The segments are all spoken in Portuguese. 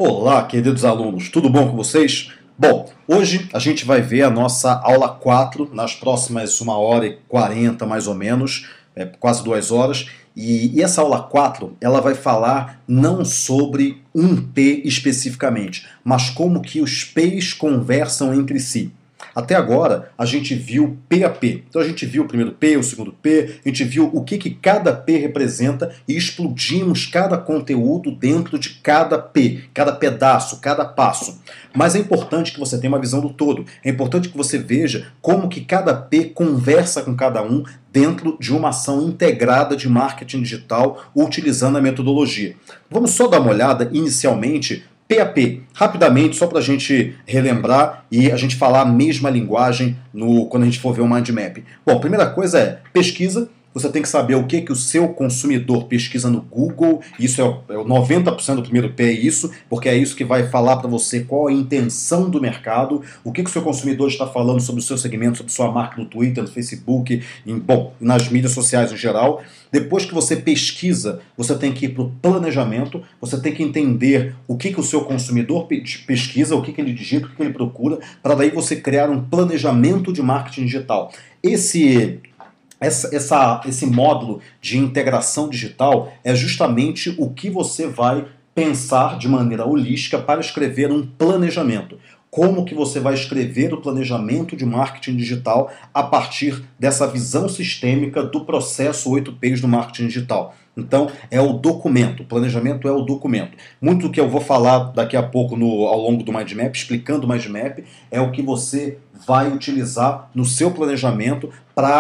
Olá, queridos alunos, tudo bom com vocês? Bom, hoje a gente vai ver a nossa aula 4 nas próximas 1h40 mais ou menos, quase 2 horas. E essa aula 4 ela vai falar não sobre um P especificamente, mas como que os P's conversam entre si. Até agora, a gente viu P a P. Então a gente viu o primeiro P, o segundo P, a gente viu o que cada P representa e explodimos cada conteúdo dentro de cada P, cada pedaço, cada passo. Mas é importante que você tenha uma visão do todo. É importante que você veja como que cada P conversa com cada um dentro de uma ação integrada de marketing digital utilizando a metodologia. Vamos só dar uma olhada inicialmente PAP, rapidamente, só para a gente relembrar e a gente falar a mesma linguagem quando a gente for ver o Mind Map. Bom, a primeira coisa é pesquisa. Você tem que saber o que o seu consumidor pesquisa no Google. Isso é o 90% do primeiro P, é isso, porque é isso que vai falar para você qual a intenção do mercado, o que o seu consumidor está falando sobre o seu segmento, sobre sua marca no Twitter, no Facebook, nas mídias sociais em geral. Depois que você pesquisa, você tem que ir para o planejamento, você tem que entender o que o seu consumidor pesquisa, o que ele digita, o que ele procura, para daí você criar um planejamento de marketing digital. Esse módulo de integração digital é justamente o que você vai pensar de maneira holística para escrever um planejamento. Como que você vai escrever o planejamento de marketing digital a partir dessa visão sistêmica do processo 8Ps do marketing digital. Então, é o documento, o planejamento é o documento. Muito do que eu vou falar daqui a pouco ao longo do Mind Map, explicando o Mind Map, é o que você vai utilizar no seu planejamento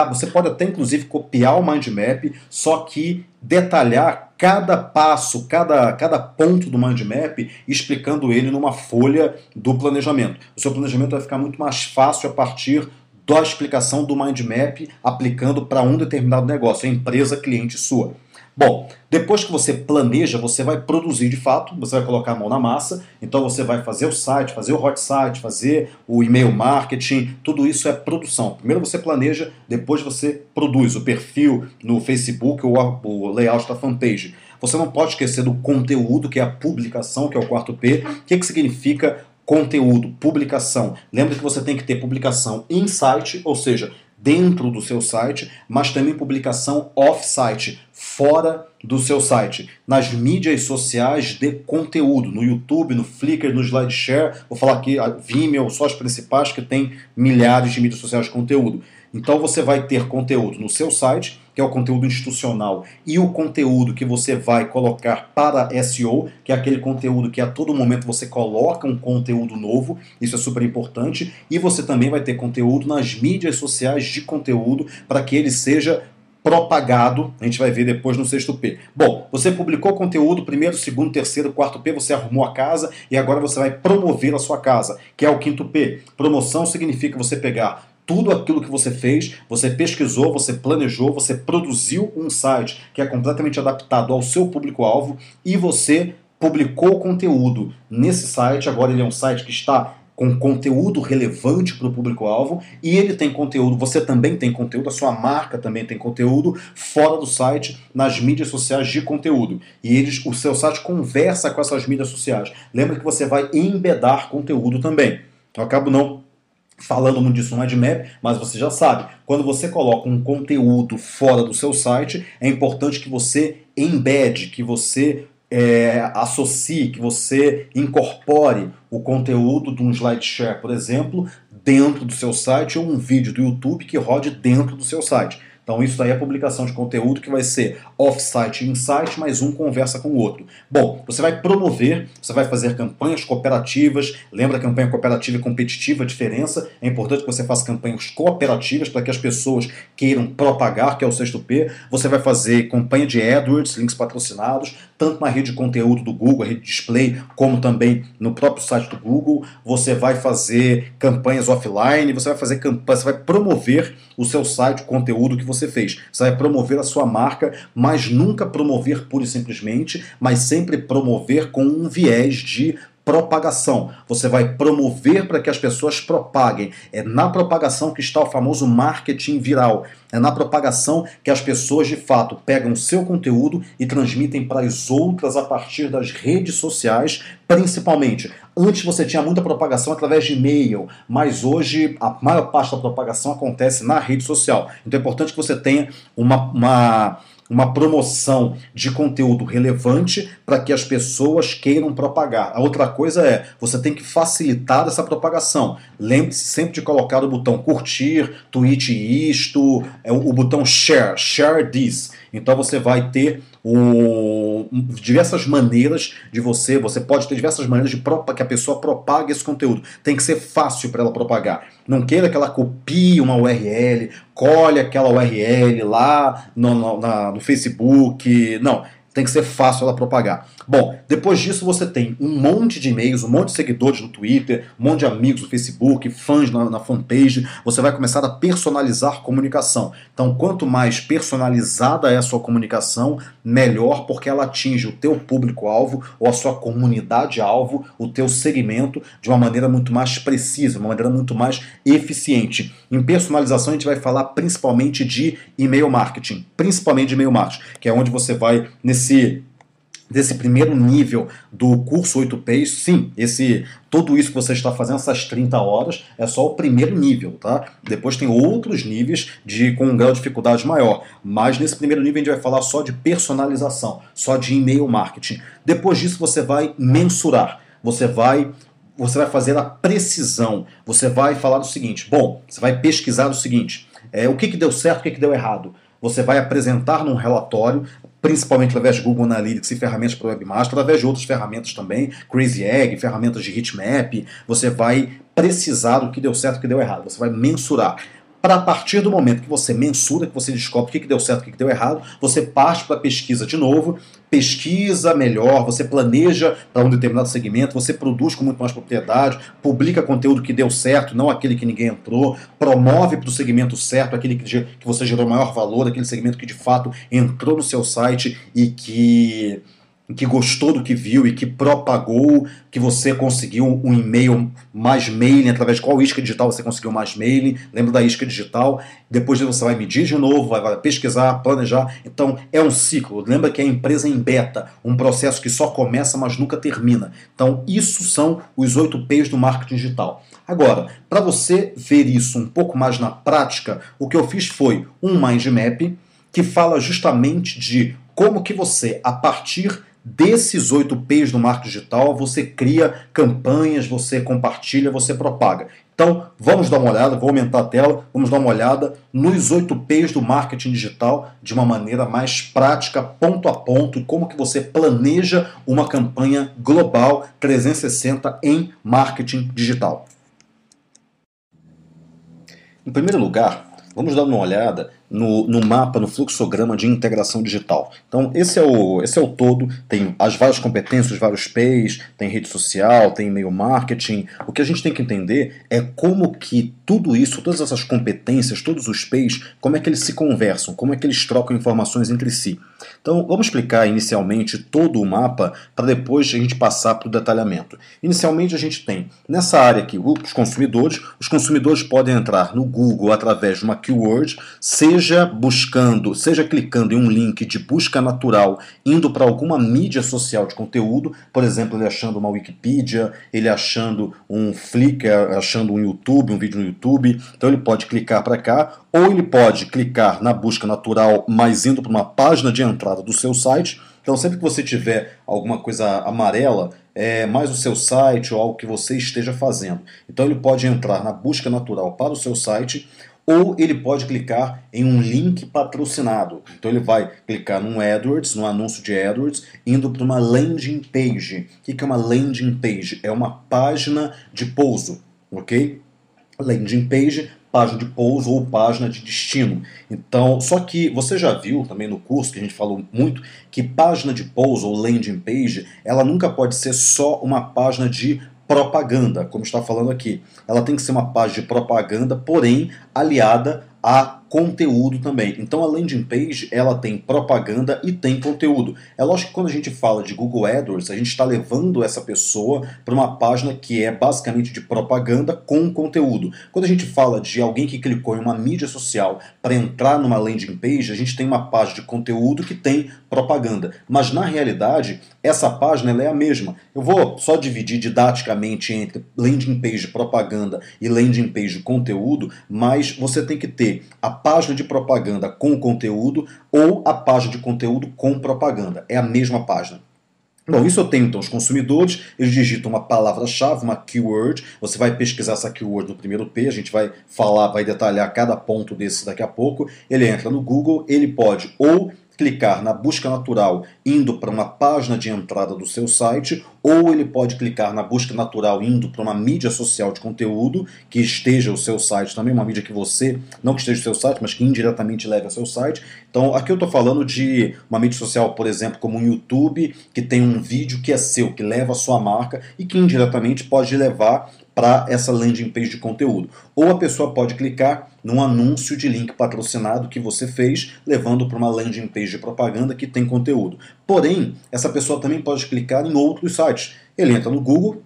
você pode até inclusive copiar o Mind Map, só que detalhar cada passo, cada ponto do Mind Map, explicando ele numa folha do planejamento. O seu planejamento vai ficar muito mais fácil a partir da explicação do Mind Map aplicando para um determinado negócio, a empresa cliente sua. Bom, depois que você planeja, você vai produzir de fato, você vai colocar a mão na massa, então você vai fazer o site, fazer o hot site, fazer o e-mail marketing, tudo isso é produção. Primeiro você planeja, depois você produz o perfil no Facebook ou o layout da fanpage. Você não pode esquecer do conteúdo, que é a publicação, que é o quarto P. O que significa conteúdo, publicação? Lembra que você tem que ter publicação em site, ou seja, dentro do seu site, mas também publicação off-site, fora do seu site, nas mídias sociais de conteúdo, no YouTube, no Flickr, no SlideShare, vou falar aqui, a Vimeo, só as principais que tem milhares de mídias sociais de conteúdo. Então você vai ter conteúdo no seu site, que é o conteúdo institucional, e o conteúdo que você vai colocar para SEO, que é aquele conteúdo que a todo momento você coloca um conteúdo novo, isso é super importante, e você também vai ter conteúdo nas mídias sociais de conteúdo para que ele seja propagado, a gente vai ver depois no sexto P. Bom, você publicou conteúdo, primeiro, segundo, terceiro, quarto P, você arrumou a casa e agora você vai promover a sua casa, que é o quinto P. Promoção significa você pegar tudo aquilo que você fez, você pesquisou, você planejou, você produziu um site que é completamente adaptado ao seu público-alvo e você publicou conteúdo nesse site. Agora ele é um site que está com conteúdo relevante para o público-alvo e ele tem conteúdo, você também tem conteúdo, a sua marca também tem conteúdo fora do site, nas mídias sociais de conteúdo. E o seu site conversa com essas mídias sociais. Lembra que você vai embedar conteúdo também. Eu acabo não falando muito disso no Mind Map, mas você já sabe, quando você coloca um conteúdo fora do seu site, é importante que você embede, que você associe, que você incorpore o conteúdo de um SlideShare, por exemplo, dentro do seu site ou um vídeo do YouTube que rode dentro do seu site. Então isso daí é a publicação de conteúdo que vai ser off-site e in-site, mas um conversa com o outro. Bom, você vai promover, você vai fazer campanhas cooperativas. Lembra, campanha cooperativa e competitiva, a diferença? É importante que você faça campanhas cooperativas para que as pessoas queiram propagar, que é o sexto P. Você vai fazer campanha de AdWords, links patrocinados, tanto na rede de conteúdo do Google, a rede display, como também no próprio site do Google. Você vai fazer campanhas offline, você vai promover o seu site, o conteúdo que você fez. Você vai promover a sua marca, mas nunca promover pura e simplesmente, mas sempre promover com um viés de propagação. Você vai promover para que as pessoas propaguem. É na propagação que está o famoso marketing viral. É na propagação que as pessoas, de fato, pegam o seu conteúdo e transmitem para as outras a partir das redes sociais, principalmente. Antes você tinha muita propagação através de e-mail, mas hoje a maior parte da propagação acontece na rede social. Então é importante que você tenha uma promoção de conteúdo relevante para que as pessoas queiram propagar. A outra coisa é, você tem que facilitar essa propagação. Lembre-se sempre de colocar o botão curtir, tweet isto, o botão share, share this. Então você vai ter diversas maneiras de você pode ter diversas maneiras de que a pessoa propague esse conteúdo. Tem que ser fácil para ela propagar. Não queira que ela copie uma URL, colhe aquela URL lá no Facebook. Não. Tem que ser fácil ela propagar. Bom, depois disso você tem um monte de e-mails, um monte de seguidores no Twitter, um monte de amigos no Facebook, fãs na fanpage. Você vai começar a personalizar a comunicação. Então, quanto mais personalizada é a sua comunicação, melhor, porque ela atinge o teu público-alvo ou a sua comunidade-alvo, o teu segmento, de uma maneira muito mais precisa, uma maneira muito mais eficiente. Em personalização, a gente vai falar principalmente de e-mail marketing. Principalmente de e-mail marketing, que é onde você vai desse primeiro nível do curso 8Ps, sim, tudo isso que você está fazendo, essas 30 horas, é só o primeiro nível, tá? Depois tem outros níveis com um grau de dificuldade maior, mas nesse primeiro nível a gente vai falar só de personalização, só de e-mail marketing. Depois disso você vai mensurar, você vai fazer a precisão, você vai falar do seguinte, bom, você vai pesquisar o seguinte, o que deu certo, o que deu errado. Você vai apresentar num relatório, principalmente através de Google Analytics e ferramentas para Webmaster, através de outras ferramentas também, Crazy Egg, ferramentas de Heatmap, você vai precisar do que deu certo e o que deu errado, você vai mensurar. Para a partir do momento que você mensura, que você descobre o que deu certo e o que deu errado, você parte para a pesquisa de novo, pesquisa melhor, você planeja para um determinado segmento, você produz com muito mais propriedade, publica conteúdo que deu certo, não aquele que ninguém entrou, promove para o segmento certo, aquele que você gerou maior valor, aquele segmento que de fato entrou no seu site e que gostou do que viu e que propagou, que você conseguiu um e-mail mais mailing, através de qual isca digital você conseguiu mais mailing, lembra da isca digital, depois você vai medir de novo, vai pesquisar, planejar, então é um ciclo, lembra que é a empresa em beta, um processo que só começa, mas nunca termina. Então isso são os 8Ps do marketing digital. Agora, para você ver isso um pouco mais na prática, o que eu fiz foi um mind map que fala justamente de como que você, a partir desses 8Ps do marketing digital, você cria campanhas, você compartilha, você propaga. Então, vamos dar uma olhada, vou aumentar a tela, vamos dar uma olhada nos 8Ps do marketing digital de uma maneira mais prática, ponto a ponto, como que você planeja uma campanha global 360 em marketing digital. Em primeiro lugar, vamos dar uma olhada no mapa, no fluxograma de integração digital. Então, esse é o todo, tem as várias competências, os vários Ps, tem rede social, tem e-mail marketing. O que a gente tem que entender é como que tudo isso, todas essas competências, todos os Ps, como é que eles se conversam, como é que eles trocam informações entre si. Então, vamos explicar inicialmente todo o mapa para depois a gente passar para o detalhamento. Inicialmente a gente tem, nessa área aqui, os consumidores podem entrar no Google através de uma keyword, seja clicando em um link de busca natural, indo para alguma mídia social de conteúdo, por exemplo, ele achando uma Wikipedia, ele achando um Flickr, achando um YouTube, um vídeo no YouTube, então ele pode clicar para cá, ou ele pode clicar na busca natural, mas indo para uma página de entrada do seu site. Então sempre que você tiver alguma coisa amarela, é mais o seu site ou algo que você esteja fazendo. Então ele pode entrar na busca natural para o seu site, ou ele pode clicar em um link patrocinado. Então ele vai clicar num AdWords, num anúncio de AdWords, indo para uma landing page. O que é uma landing page? É uma página de pouso, ok? Landing page, página de pouso ou página de destino. Então, só que você já viu também no curso, que a gente falou muito, que página de pouso ou landing page, ela nunca pode ser só uma página de propaganda, como está falando aqui. Ela tem que ser uma página de propaganda, porém aliada a conteúdo também. Então a landing page, ela tem propaganda e tem conteúdo. É lógico que quando a gente fala de Google AdWords, a gente está levando essa pessoa para uma página que é basicamente de propaganda com conteúdo. Quando a gente fala de alguém que clicou em uma mídia social para entrar numa landing page, a gente tem uma página de conteúdo que tem propaganda. Mas na realidade, essa página ela é a mesma. Eu vou só dividir didaticamente entre landing page propaganda e landing page conteúdo, mas você tem que ter a página de propaganda com conteúdo ou a página de conteúdo com propaganda. É a mesma página. Bom, isso eu tenho então os consumidores, eles digitam uma palavra-chave, uma keyword, você vai pesquisar essa keyword no primeiro P, a gente vai falar, vai detalhar cada ponto desse daqui a pouco, ele entra no Google, ele pode ou clicar na busca natural indo para uma página de entrada do seu site, ou ele pode clicar na busca natural indo para uma mídia social de conteúdo que esteja o seu site também, uma mídia que você, não que esteja o seu site, mas que indiretamente leve ao seu site. Então aqui eu estou falando de uma mídia social, por exemplo, como o YouTube, que tem um vídeo que é seu, que leva a sua marca e que indiretamente pode levar para essa landing page de conteúdo. Ou a pessoa pode clicar num anúncio de link patrocinado que você fez, levando para uma landing page de propaganda que tem conteúdo. Porém, essa pessoa também pode clicar em outros sites. Ele entra no Google,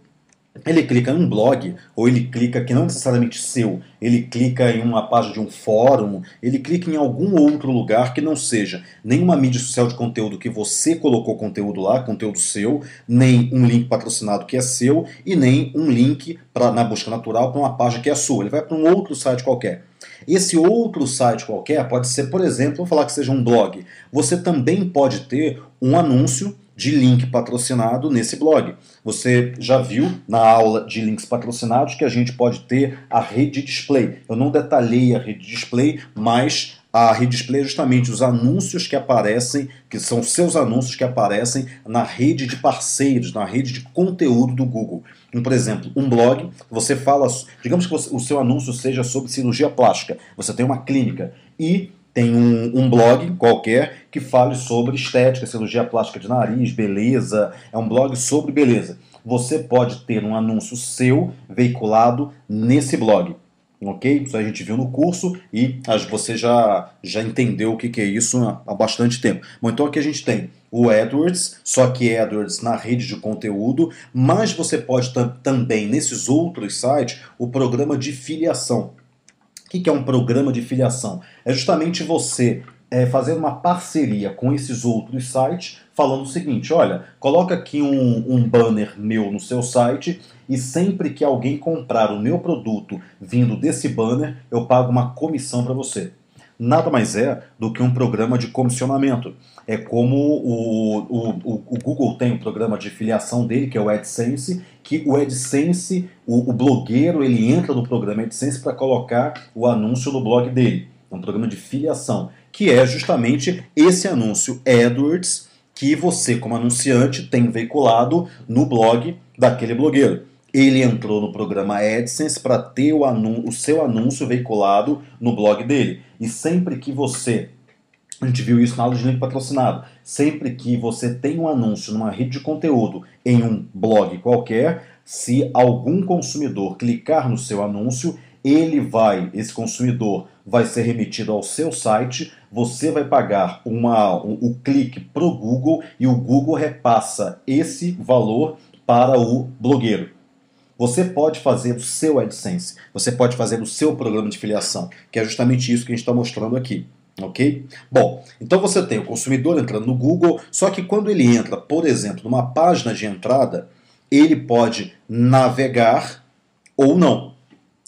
ele clica em um blog, ou ele clica, que não é necessariamente seu, ele clica em uma página de um fórum, ele clica em algum outro lugar que não seja nenhuma mídia social de conteúdo que você colocou conteúdo lá, conteúdo seu, nem um link patrocinado que é seu, e nem um link na busca natural para uma página que é sua. Ele vai para um outro site qualquer. Esse outro site qualquer pode ser, por exemplo, vou falar que seja um blog. Você também pode ter um anúncio de link patrocinado nesse blog. Você já viu na aula de links patrocinados que a gente pode ter a rede display. Eu não detalhei a rede display, mas a rede display é justamente os anúncios que aparecem, que são seus anúncios que aparecem na rede de parceiros, na rede de conteúdo do Google. Então, por exemplo, um blog, você fala, digamos que o seu anúncio seja sobre cirurgia plástica. Você tem uma clínica e tem um blog qualquer que fale sobre estética, cirurgia plástica de nariz, beleza, é um blog sobre beleza. Você pode ter um anúncio seu veiculado nesse blog. Ok? Isso a gente viu no curso e você já entendeu o que é isso há bastante tempo. Bom, então aqui a gente tem o AdWords, só que AdWords na rede de conteúdo, mas você pode também, nesses outros sites, o programa de filiação. O que é um programa de filiação? É justamente você fazer uma parceria com esses outros sites, falando o seguinte: olha, coloca aqui um banner meu no seu site e sempre que alguém comprar o meu produto vindo desse banner, eu pago uma comissão para você. Nada mais é do que um programa de comissionamento. É como o Google tem um programa de filiação dele, que é o AdSense, que o AdSense, o blogueiro, ele entra no programa AdSense para colocar o anúncio no blog dele. É um programa de filiação, que é justamente esse anúncio AdWords que você, como anunciante, tem veiculado no blog daquele blogueiro. Ele entrou no programa AdSense para ter o seu anúncio veiculado no blog dele. E sempre que você, a gente viu isso na aula de link patrocinado, sempre que você tem um anúncio numa rede de conteúdo em um blog qualquer, se algum consumidor clicar no seu anúncio, esse consumidor vai ser remetido ao seu site, você vai pagar o clique para o Google e o Google repassa esse valor para o blogueiro. Você pode fazer o seu AdSense, você pode fazer o seu programa de filiação, que é justamente isso que a gente está mostrando aqui. Ok? Bom, então você tem o consumidor entrando no Google, só que quando ele entra, por exemplo, numa página de entrada, ele pode navegar ou não.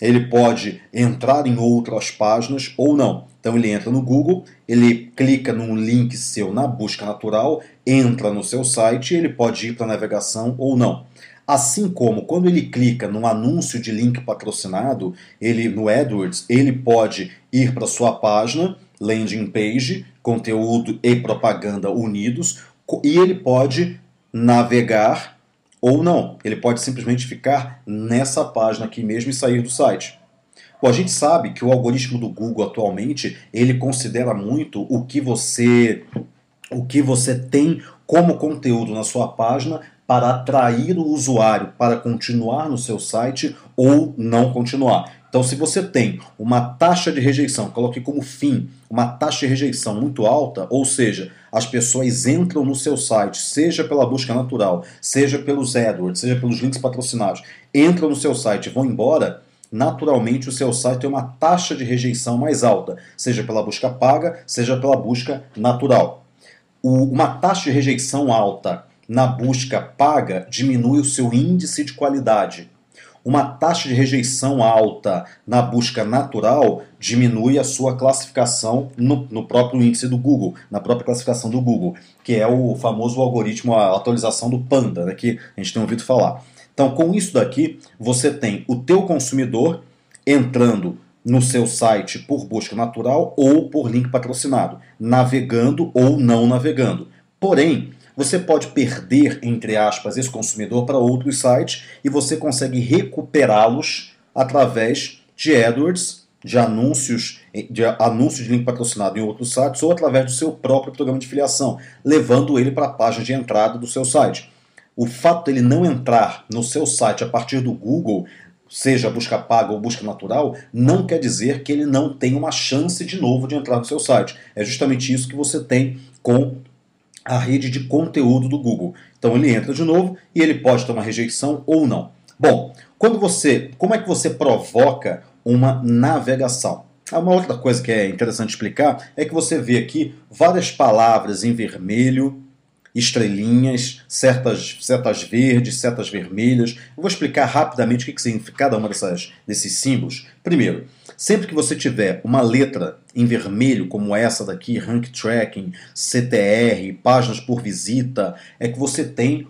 Ele pode entrar em outras páginas ou não. Então ele entra no Google, ele clica num link seu na busca natural, entra no seu site e ele pode ir para a navegação ou não. Assim como quando ele clica num anúncio de link patrocinado, no AdWords, ele pode ir para a sua página, landing page, conteúdo e propaganda unidos, e ele pode navegar ou não. Ele pode simplesmente ficar nessa página aqui mesmo e sair do site. Bom, a gente sabe que o algoritmo do Google atualmente, ele considera muito o que você tem como conteúdo na sua página para atrair o usuário para continuar no seu site ou não continuar. Então, Então, se você tem uma taxa de rejeição, coloque como fim, uma taxa de rejeição muito alta, ou seja, as pessoas entram no seu site, seja pela busca natural, seja pelos AdWords, seja pelos links patrocinados, entram no seu site e vão embora, naturalmente o seu site tem uma taxa de rejeição mais alta, seja pela busca paga, seja pela busca natural. Uma taxa de rejeição alta na busca paga diminui o seu índice de qualidade. Uma taxa de rejeição alta na busca natural diminui a sua classificação no próprio índice do Google, na própria classificação do Google, que é o famoso algoritmo, a atualização do Panda, né, que a gente tem ouvido falar. Então, com isso daqui, você tem o teu consumidor entrando no seu site por busca natural ou por link patrocinado, navegando ou não navegando. Porém, você pode perder, entre aspas, esse consumidor para outros sites e você consegue recuperá-los através de AdWords, de anúncios de link patrocinado em outros sites ou através do seu próprio programa de filiação, levando ele para a página de entrada do seu site. O fato de ele não entrar no seu site a partir do Google, seja busca paga ou busca natural, não quer dizer que ele não tem uma chance de novo de entrar no seu site. É justamente isso que você tem com a rede de conteúdo do Google. Então ele entra de novo e ele pode ter uma rejeição ou não. Bom, como é que você provoca uma navegação? Uma outra coisa que é interessante explicar é que você vê aqui várias palavras em vermelho, estrelinhas, setas verdes, setas vermelhas. Eu vou explicar rapidamente o que significa cada uma desses símbolos. Primeiro, sempre que você tiver uma letra em vermelho, como essa daqui, Rank Tracking, CTR, páginas por visita, é que você tem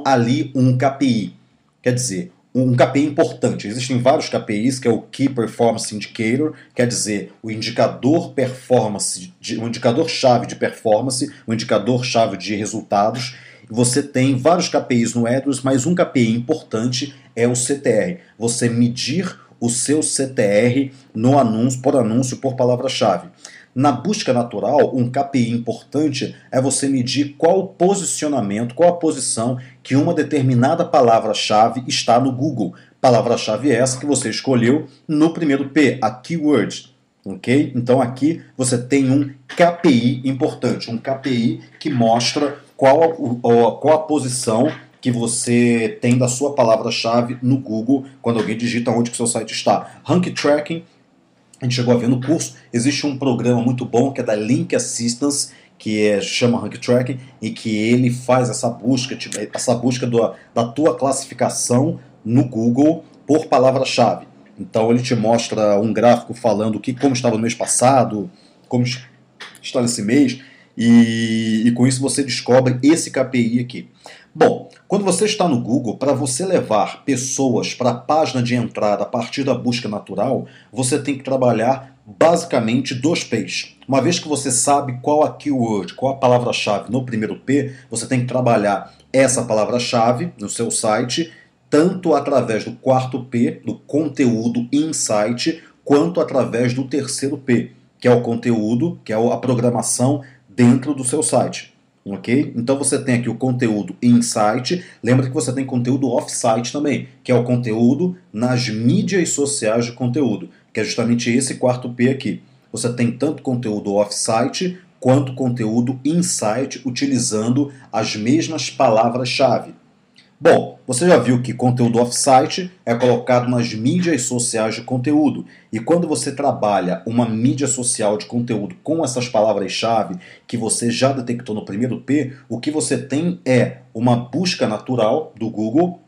ali um KPI. Quer dizer, um KPI importante. Existem vários KPIs, que é o Key Performance Indicator, quer dizer, o indicador performance, o indicador-chave de performance, o indicador-chave de resultados. Você tem vários KPIs no AdWords, mas um KPI importante é o CTR. Você medir o seu CTR no anúncio, por palavra-chave. Na busca natural, um KPI importante é você medir qual o posicionamento, qual a posição que uma determinada palavra-chave está no Google. Palavra-chave essa que você escolheu no primeiro P, a keyword. Okay? Então aqui você tem um KPI importante, um KPI que mostra qual a posição que você tem da sua palavra-chave no Google quando alguém digita onde que o seu site está. Rank Tracking, a gente chegou a ver no curso, existe um programa muito bom que é da Link Assistance, que chama Rank Tracking, e que ele faz essa busca da tua classificação no Google por palavra-chave. Então ele te mostra um gráfico falando como estava no mês passado, como está nesse mês, e com isso você descobre esse KPI aqui. Bom, quando você está no Google, para você levar pessoas para a página de entrada a partir da busca natural, você tem que trabalhar basicamente 2 P's. Uma vez que você sabe qual a keyword, qual a palavra-chave no primeiro P, você tem que trabalhar essa palavra-chave no seu site, tanto através do 4º P, do conteúdo insight, quanto através do 3º P, que é o conteúdo, que é a programação dentro do seu site. Ok? Então você tem aqui o conteúdo in-site, lembra que você tem conteúdo off-site também, que é o conteúdo nas mídias sociais de conteúdo, que é justamente esse 4º P aqui. Você tem tanto conteúdo off-site quanto conteúdo in-site utilizando as mesmas palavras-chave. Bom, você já viu que conteúdo off-site é colocado nas mídias sociais de conteúdo. E quando você trabalha uma mídia social de conteúdo com essas palavras-chave que você já detectou no primeiro P, o que você tem é uma busca natural do Google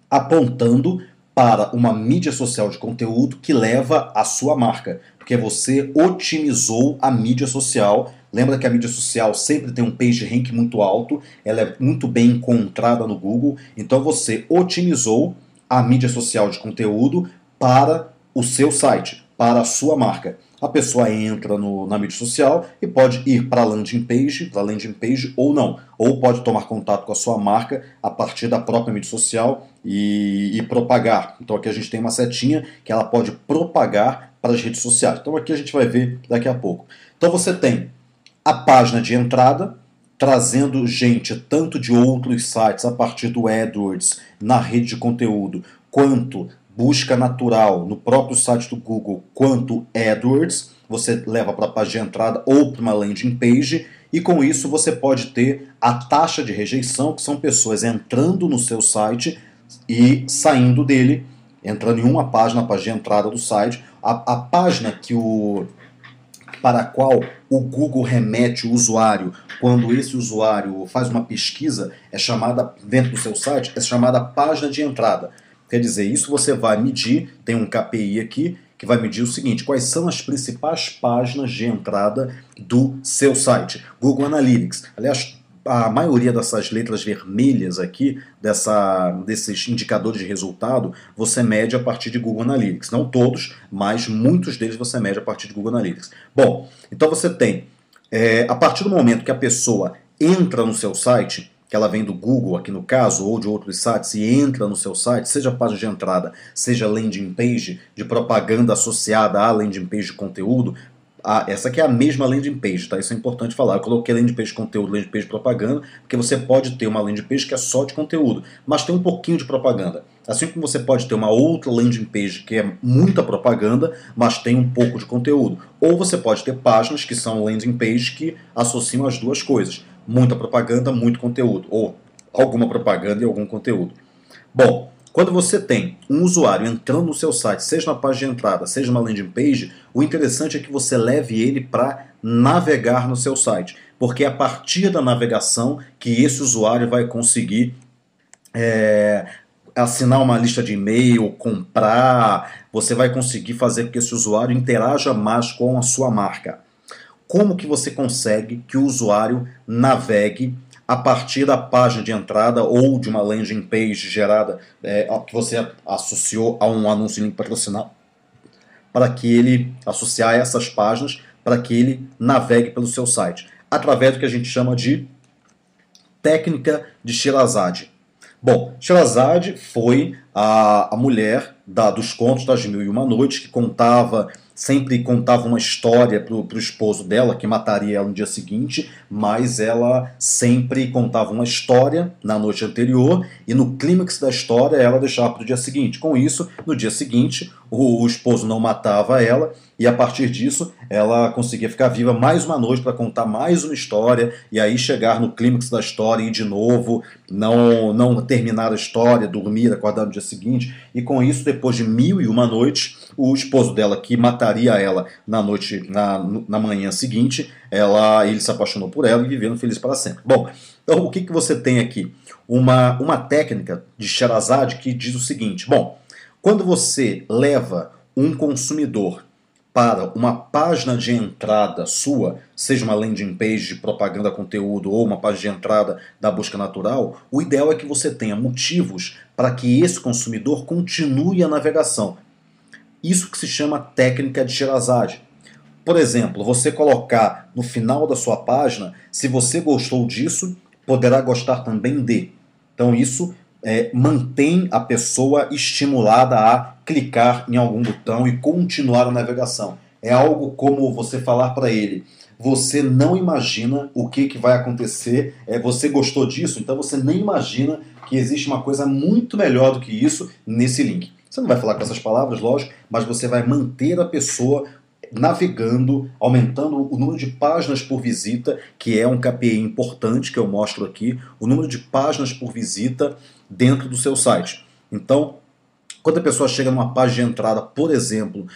apontando para uma mídia social de conteúdo que leva a sua marca. Porque você otimizou a mídia social. Lembra que a mídia social sempre tem um PageRank muito alto, ela é muito bem encontrada no Google, então você otimizou a mídia social de conteúdo para o seu site, para a sua marca. A pessoa entra na mídia social e pode ir para a landing page ou não, ou pode tomar contato com a sua marca a partir da própria mídia social e propagar. Então aqui a gente tem uma setinha que ela pode propagar para as redes sociais. Então aqui a gente vai ver daqui a pouco. Então você tem a página de entrada, trazendo gente tanto de outros sites a partir do AdWords na rede de conteúdo, quanto busca natural no próprio site do Google quanto AdWords, você leva para a página de entrada ou para uma landing page, e com isso você pode ter a taxa de rejeição, que são pessoas entrando no seu site e saindo dele, entrando em uma página, a página de entrada do site, a página para a qual o Google remete o usuário quando esse usuário faz uma pesquisa, é chamada, dentro do seu site, é chamada página de entrada. Quer dizer, isso você vai medir, tem um KPI aqui, que vai medir o seguinte: quais são as principais páginas de entrada do seu site. Google Analytics. Aliás, a maioria dessas letras vermelhas aqui, desses indicadores de resultado, você mede a partir de Google Analytics. Não todos, mas muitos deles você mede a partir de Google Analytics. Bom, então você tem, a partir do momento que a pessoa entra no seu site, que ela vem do Google, aqui no caso, ou de outros sites, e entra no seu site, seja a página de entrada, seja landing page de propaganda associada à landing page de conteúdo, essa aqui é a mesma landing page, tá? Isso é importante falar. Eu coloquei landing page de conteúdo, landing page de propaganda, porque você pode ter uma landing page que é só de conteúdo, mas tem um pouquinho de propaganda. Assim como você pode ter uma outra landing page que é muita propaganda, mas tem um pouco de conteúdo. Ou você pode ter páginas que são landing page que associam as duas coisas. Muita propaganda, muito conteúdo. Ou alguma propaganda e algum conteúdo. Bom, quando você tem um usuário entrando no seu site, seja na página de entrada, seja na landing page, o interessante é que você leve ele para navegar no seu site. Porque é a partir da navegação que esse usuário vai conseguir assinar uma lista de e-mail, comprar, você vai conseguir fazer com que esse usuário interaja mais com a sua marca. Como que você consegue que o usuário navegue a partir da página de entrada ou de uma landing page gerada, que você associou a um anúncio link patrocinado, para que ele associar essas páginas, para que ele navegue pelo seu site, através do que a gente chama de técnica de Sherazade. Bom, Sherazade foi a mulher dos contos das Mil e Uma Noites, que sempre contava uma história para o esposo dela, que mataria ela no dia seguinte, mas ela sempre contava uma história na noite anterior, e no clímax da história ela deixava para o dia seguinte. Com isso, no dia seguinte, o esposo não matava ela, e a partir disso ela conseguia ficar viva mais uma noite para contar mais uma história, e aí chegar no clímax da história e de novo não terminar a história, dormir, acordar no dia seguinte, e com isso, depois de 1001 noites, o esposo dela, que mataria ela na manhã seguinte, ele se apaixonou por ela e vivendo feliz para sempre. Bom, então o que você tem aqui? Uma técnica de Sherazade que diz o seguinte: bom, quando você leva um consumidor para uma página de entrada sua, seja uma landing page de propaganda conteúdo ou uma página de entrada da busca natural, o ideal é que você tenha motivos para que esse consumidor continue a navegação. Isso que se chama técnica de Sherazade. Por exemplo, você colocar no final da sua página: se você gostou disso, poderá gostar também de. Então isso mantém a pessoa estimulada a clicar em algum botão e continuar a navegação. É algo como você falar para ele: você não imagina o que vai acontecer, você gostou disso, então você nem imagina que existe uma coisa muito melhor do que isso nesse link. Você não vai falar com essas palavras, lógico, mas você vai manter a pessoa navegando, aumentando o número de páginas por visita, que é um KPI importante que eu mostro aqui, o número de páginas por visita dentro do seu site. Então, quando a pessoa chega numa página de entrada, por exemplo,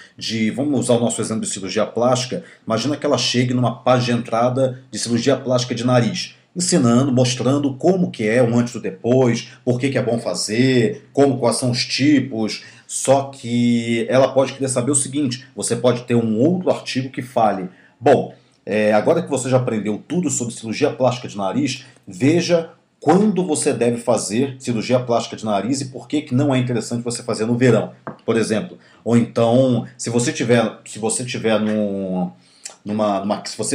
vamos usar o nosso exemplo de cirurgia plástica, imagina que ela chegue numa página de entrada de cirurgia plástica de nariz, ensinando, mostrando como que é o antes e o depois, por que é bom fazer, quais são os tipos. Só que ela pode querer saber o seguinte: você pode ter um outro artigo que fale: bom, agora que você já aprendeu tudo sobre cirurgia plástica de nariz, veja quando você deve fazer cirurgia plástica de nariz e por que não é interessante você fazer no verão, por exemplo. Ou então, se você tiver se você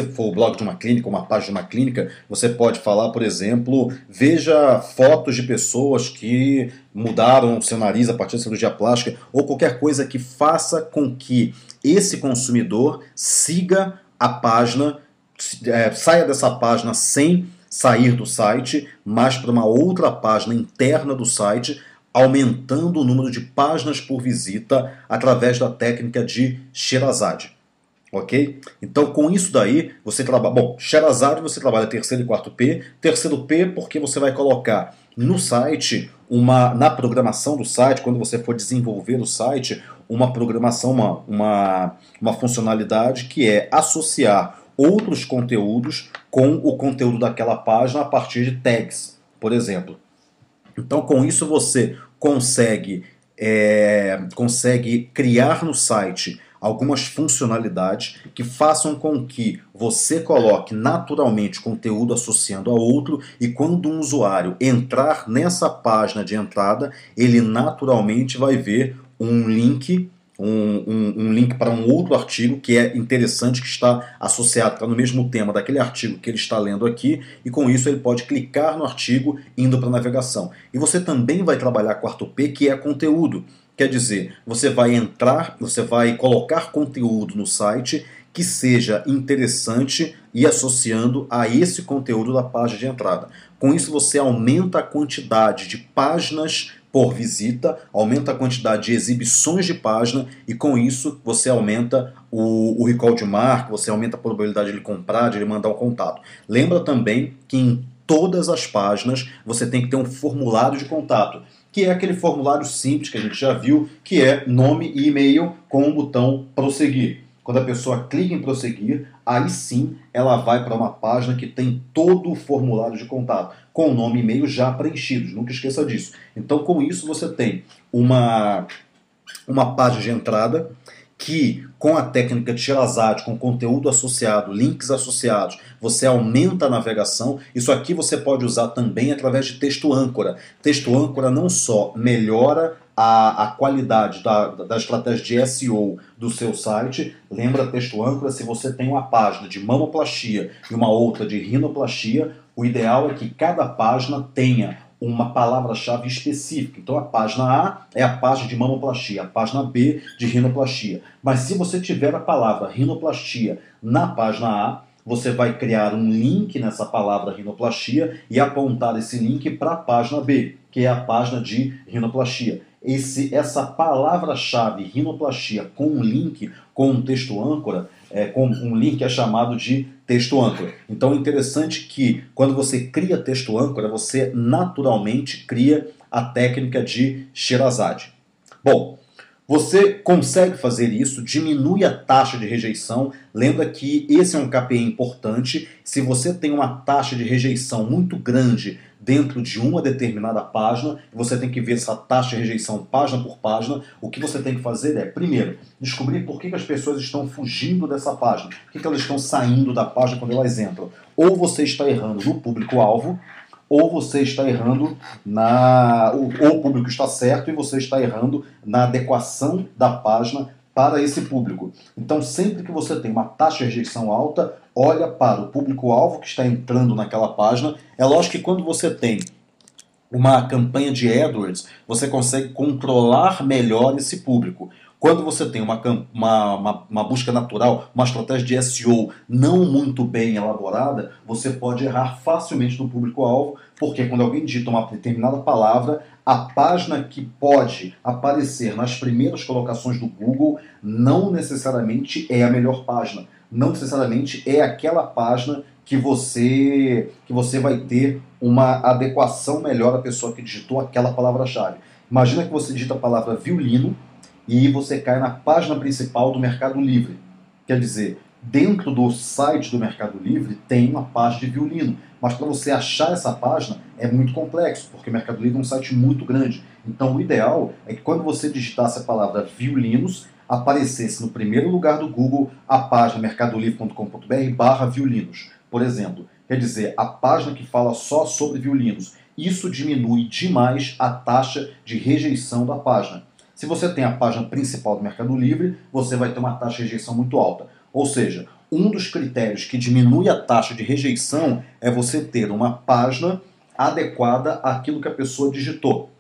for o blog de uma clínica, uma página de uma clínica, você pode falar, por exemplo: veja fotos de pessoas que mudaram o seu nariz a partir da cirurgia plástica, ou qualquer coisa que faça com que esse consumidor siga a página, saia dessa página sem sair do site, mas para uma outra página interna do site, aumentando o número de páginas por visita através da técnica de Sherazade. Ok? Então, com isso daí, você trabalha... Bom, Sherazade você trabalha terceiro e quarto P. Terceiro P porque você vai colocar no site, na programação do site, quando você for desenvolver o site, uma programação, uma funcionalidade que é associar outros conteúdos com o conteúdo daquela página a partir de tags, por exemplo. Então, com isso, você consegue criar no site algumas funcionalidades que façam com que você coloque naturalmente conteúdo associando a outro, e quando um usuário entrar nessa página de entrada, ele naturalmente vai ver um link, um link para um outro artigo que é interessante, que está associado, está no mesmo tema daquele artigo que ele está lendo aqui, e com isso ele pode clicar no artigo indo para a navegação. E você também vai trabalhar quarto P, que é conteúdo. Quer dizer, você vai colocar conteúdo no site que seja interessante e associando a esse conteúdo da página de entrada. Com isso você aumenta a quantidade de páginas por visita, aumenta a quantidade de exibições de página, e com isso você aumenta o recall de marca, você aumenta a probabilidade de ele comprar, de ele mandar um contato. Lembra também que em todas as páginas você tem que ter um formulário de contato, que é aquele formulário simples que a gente já viu, que é nome e e-mail com o botão prosseguir. Quando a pessoa clica em prosseguir, aí sim ela vai para uma página que tem todo o formulário de contato, com o nome e e-mail já preenchidos, nunca esqueça disso. Então, com isso você tem uma página de entrada que, com a técnica de Sherazade, com conteúdo associado, links associados, você aumenta a navegação. Isso aqui você pode usar também através de texto âncora. Texto âncora não só melhora a qualidade da estratégia de SEO do seu site. Lembra, texto âncora, se você tem uma página de mamoplastia e uma outra de rinoplastia, o ideal é que cada página tenha uma palavra-chave específica. Então a página A é a página de mamoplastia, a página B de rinoplastia. Mas se você tiver a palavra rinoplastia na página A, você vai criar um link nessa palavra rinoplastia e apontar esse link para a página B, que é a página de rinoplastia. Essa palavra-chave rinoplastia com um link, com um texto âncora, com um link é chamado de texto âncora. Então é interessante que quando você cria texto âncora, você naturalmente cria a técnica de Sherazade. Bom, você consegue fazer isso, diminui a taxa de rejeição. Lembra que esse é um KPI importante. Se você tem uma taxa de rejeição muito grande dentro de uma determinada página, você tem que ver essa taxa de rejeição página por página. O que você tem que fazer é, primeiro, descobrir por que as pessoas estão fugindo dessa página, por que elas estão saindo da página quando elas entram. Ou você está errando no público-alvo, ou você está errando ou o público está certo e você está errando na adequação da página para esse público. Então, sempre que você tem uma taxa de rejeição alta, olha para o público-alvo que está entrando naquela página. É lógico que quando você tem uma campanha de AdWords, você consegue controlar melhor esse público. Quando você tem uma busca natural, uma estratégia de SEO não muito bem elaborada, você pode errar facilmente no público-alvo, porque quando alguém digita uma determinada palavra, a página que pode aparecer nas primeiras colocações do Google não necessariamente é a melhor página. Não necessariamente é aquela página que você vai ter uma adequação melhor à pessoa que digitou aquela palavra-chave. Imagina que você digita a palavra violino e você cai na página principal do Mercado Livre. Quer dizer, dentro do site do Mercado Livre tem uma página de violino, mas para você achar essa página é muito complexo, porque o Mercado Livre é um site muito grande. Então o ideal é que quando você digitasse a palavra violinos, aparecesse no primeiro lugar do Google a página mercadolivre.com.br/violinos, por exemplo. Quer dizer, a página que fala só sobre violinos. Isso diminui demais a taxa de rejeição da página. Se você tem a página principal do Mercado Livre, você vai ter uma taxa de rejeição muito alta. Ou seja, um dos critérios que diminui a taxa de rejeição é você ter uma página adequada àquilo que a pessoa digitou.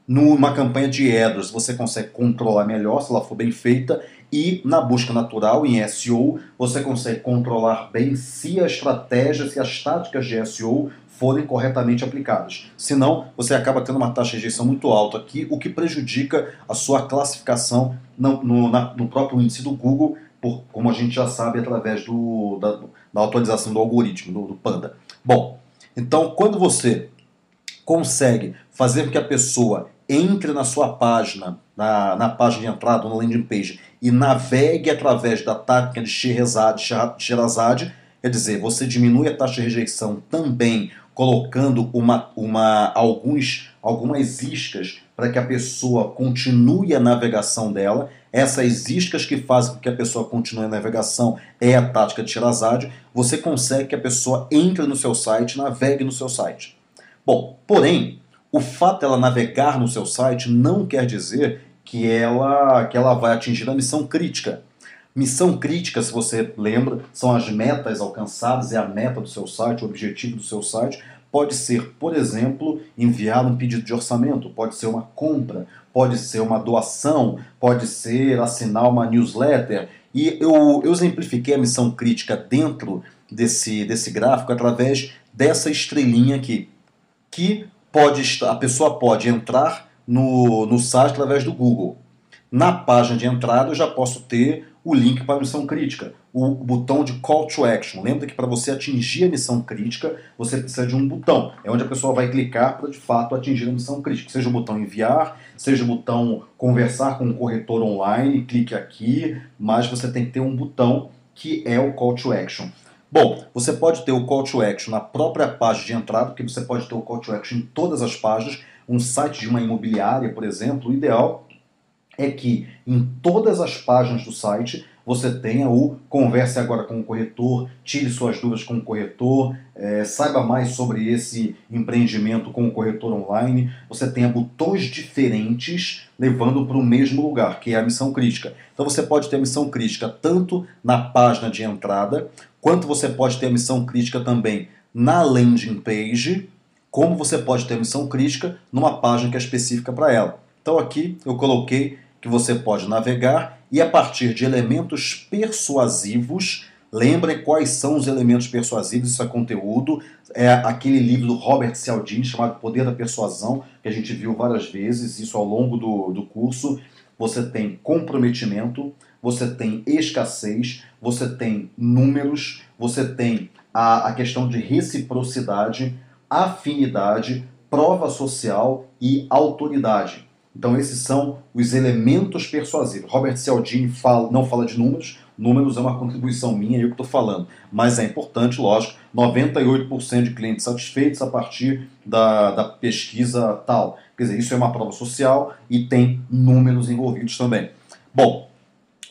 Numa campanha de AdWords você consegue controlar melhor se ela for bem feita, e na busca natural, em SEO, você consegue controlar bem se a estratégia, se as táticas de SEO forem corretamente aplicadas. Senão, você acaba tendo uma taxa de rejeição muito alta aqui, o que prejudica a sua classificação no próprio índice do Google, como a gente já sabe, através da atualização do algoritmo, do Panda. Bom, então quando você consegue fazer com que a pessoa entre na sua página, na página de entrada, na landing page, e navegue através da tática de Sherazade, quer dizer, você diminui a taxa de rejeição também colocando algumas iscas para que a pessoa continue a navegação dela. Essas iscas que fazem com que a pessoa continue a navegação é a tática de Sherazade. Você consegue que a pessoa entre no seu site, navegue no seu site. Bom, porém, o fato dela navegar no seu site não quer dizer que ela vai atingir a missão crítica. Missão crítica, se você lembra, são as metas alcançadas, é a meta do seu site, o objetivo do seu site. Pode ser, por exemplo, enviar um pedido de orçamento, pode ser uma compra, pode ser uma doação, pode ser assinar uma newsletter. E eu exemplifiquei a missão crítica dentro desse gráfico através dessa estrelinha aqui, que a pessoa pode entrar no site através do Google. Na página de entrada eu já posso ter o link para a missão crítica, o botão de Call to Action. Lembra que para você atingir a missão crítica, você precisa de um botão. É onde a pessoa vai clicar para de fato atingir a missão crítica. Seja o botão enviar, seja o botão conversar com um corretor online, clique aqui, mas você tem que ter um botão que é o Call to Action. Bom, você pode ter o Call to Action na própria página de entrada, porque você pode ter o Call to Action em todas as páginas. Um site de uma imobiliária, por exemplo, o ideal é que em todas as páginas do site você tenha o converse agora com o corretor, tire suas dúvidas com o corretor, saiba mais sobre esse empreendimento com o corretor online. Você tenha botões diferentes levando para o mesmo lugar, que é a missão crítica. Então você pode ter a missão crítica tanto na página de entrada, quanto você pode ter a missão crítica também na landing page, como você pode ter a missão crítica numa página que é específica para ela. Então aqui eu coloquei que você pode navegar e a partir de elementos persuasivos, lembrem quais são os elementos persuasivos, isso é conteúdo, é aquele livro do Robert Cialdini chamado Poder da Persuasão, que a gente viu várias vezes, isso ao longo do curso. Você tem comprometimento, você tem escassez, você tem números, você tem a questão de reciprocidade, afinidade, prova social e autoridade. Então esses são os elementos persuasivos. Robert Cialdini não fala de números, números é uma contribuição minha, eu que estou falando, mas é importante, lógico, 98% de clientes satisfeitos a partir da pesquisa tal. Quer dizer, isso é uma prova social e tem números envolvidos também. Bom,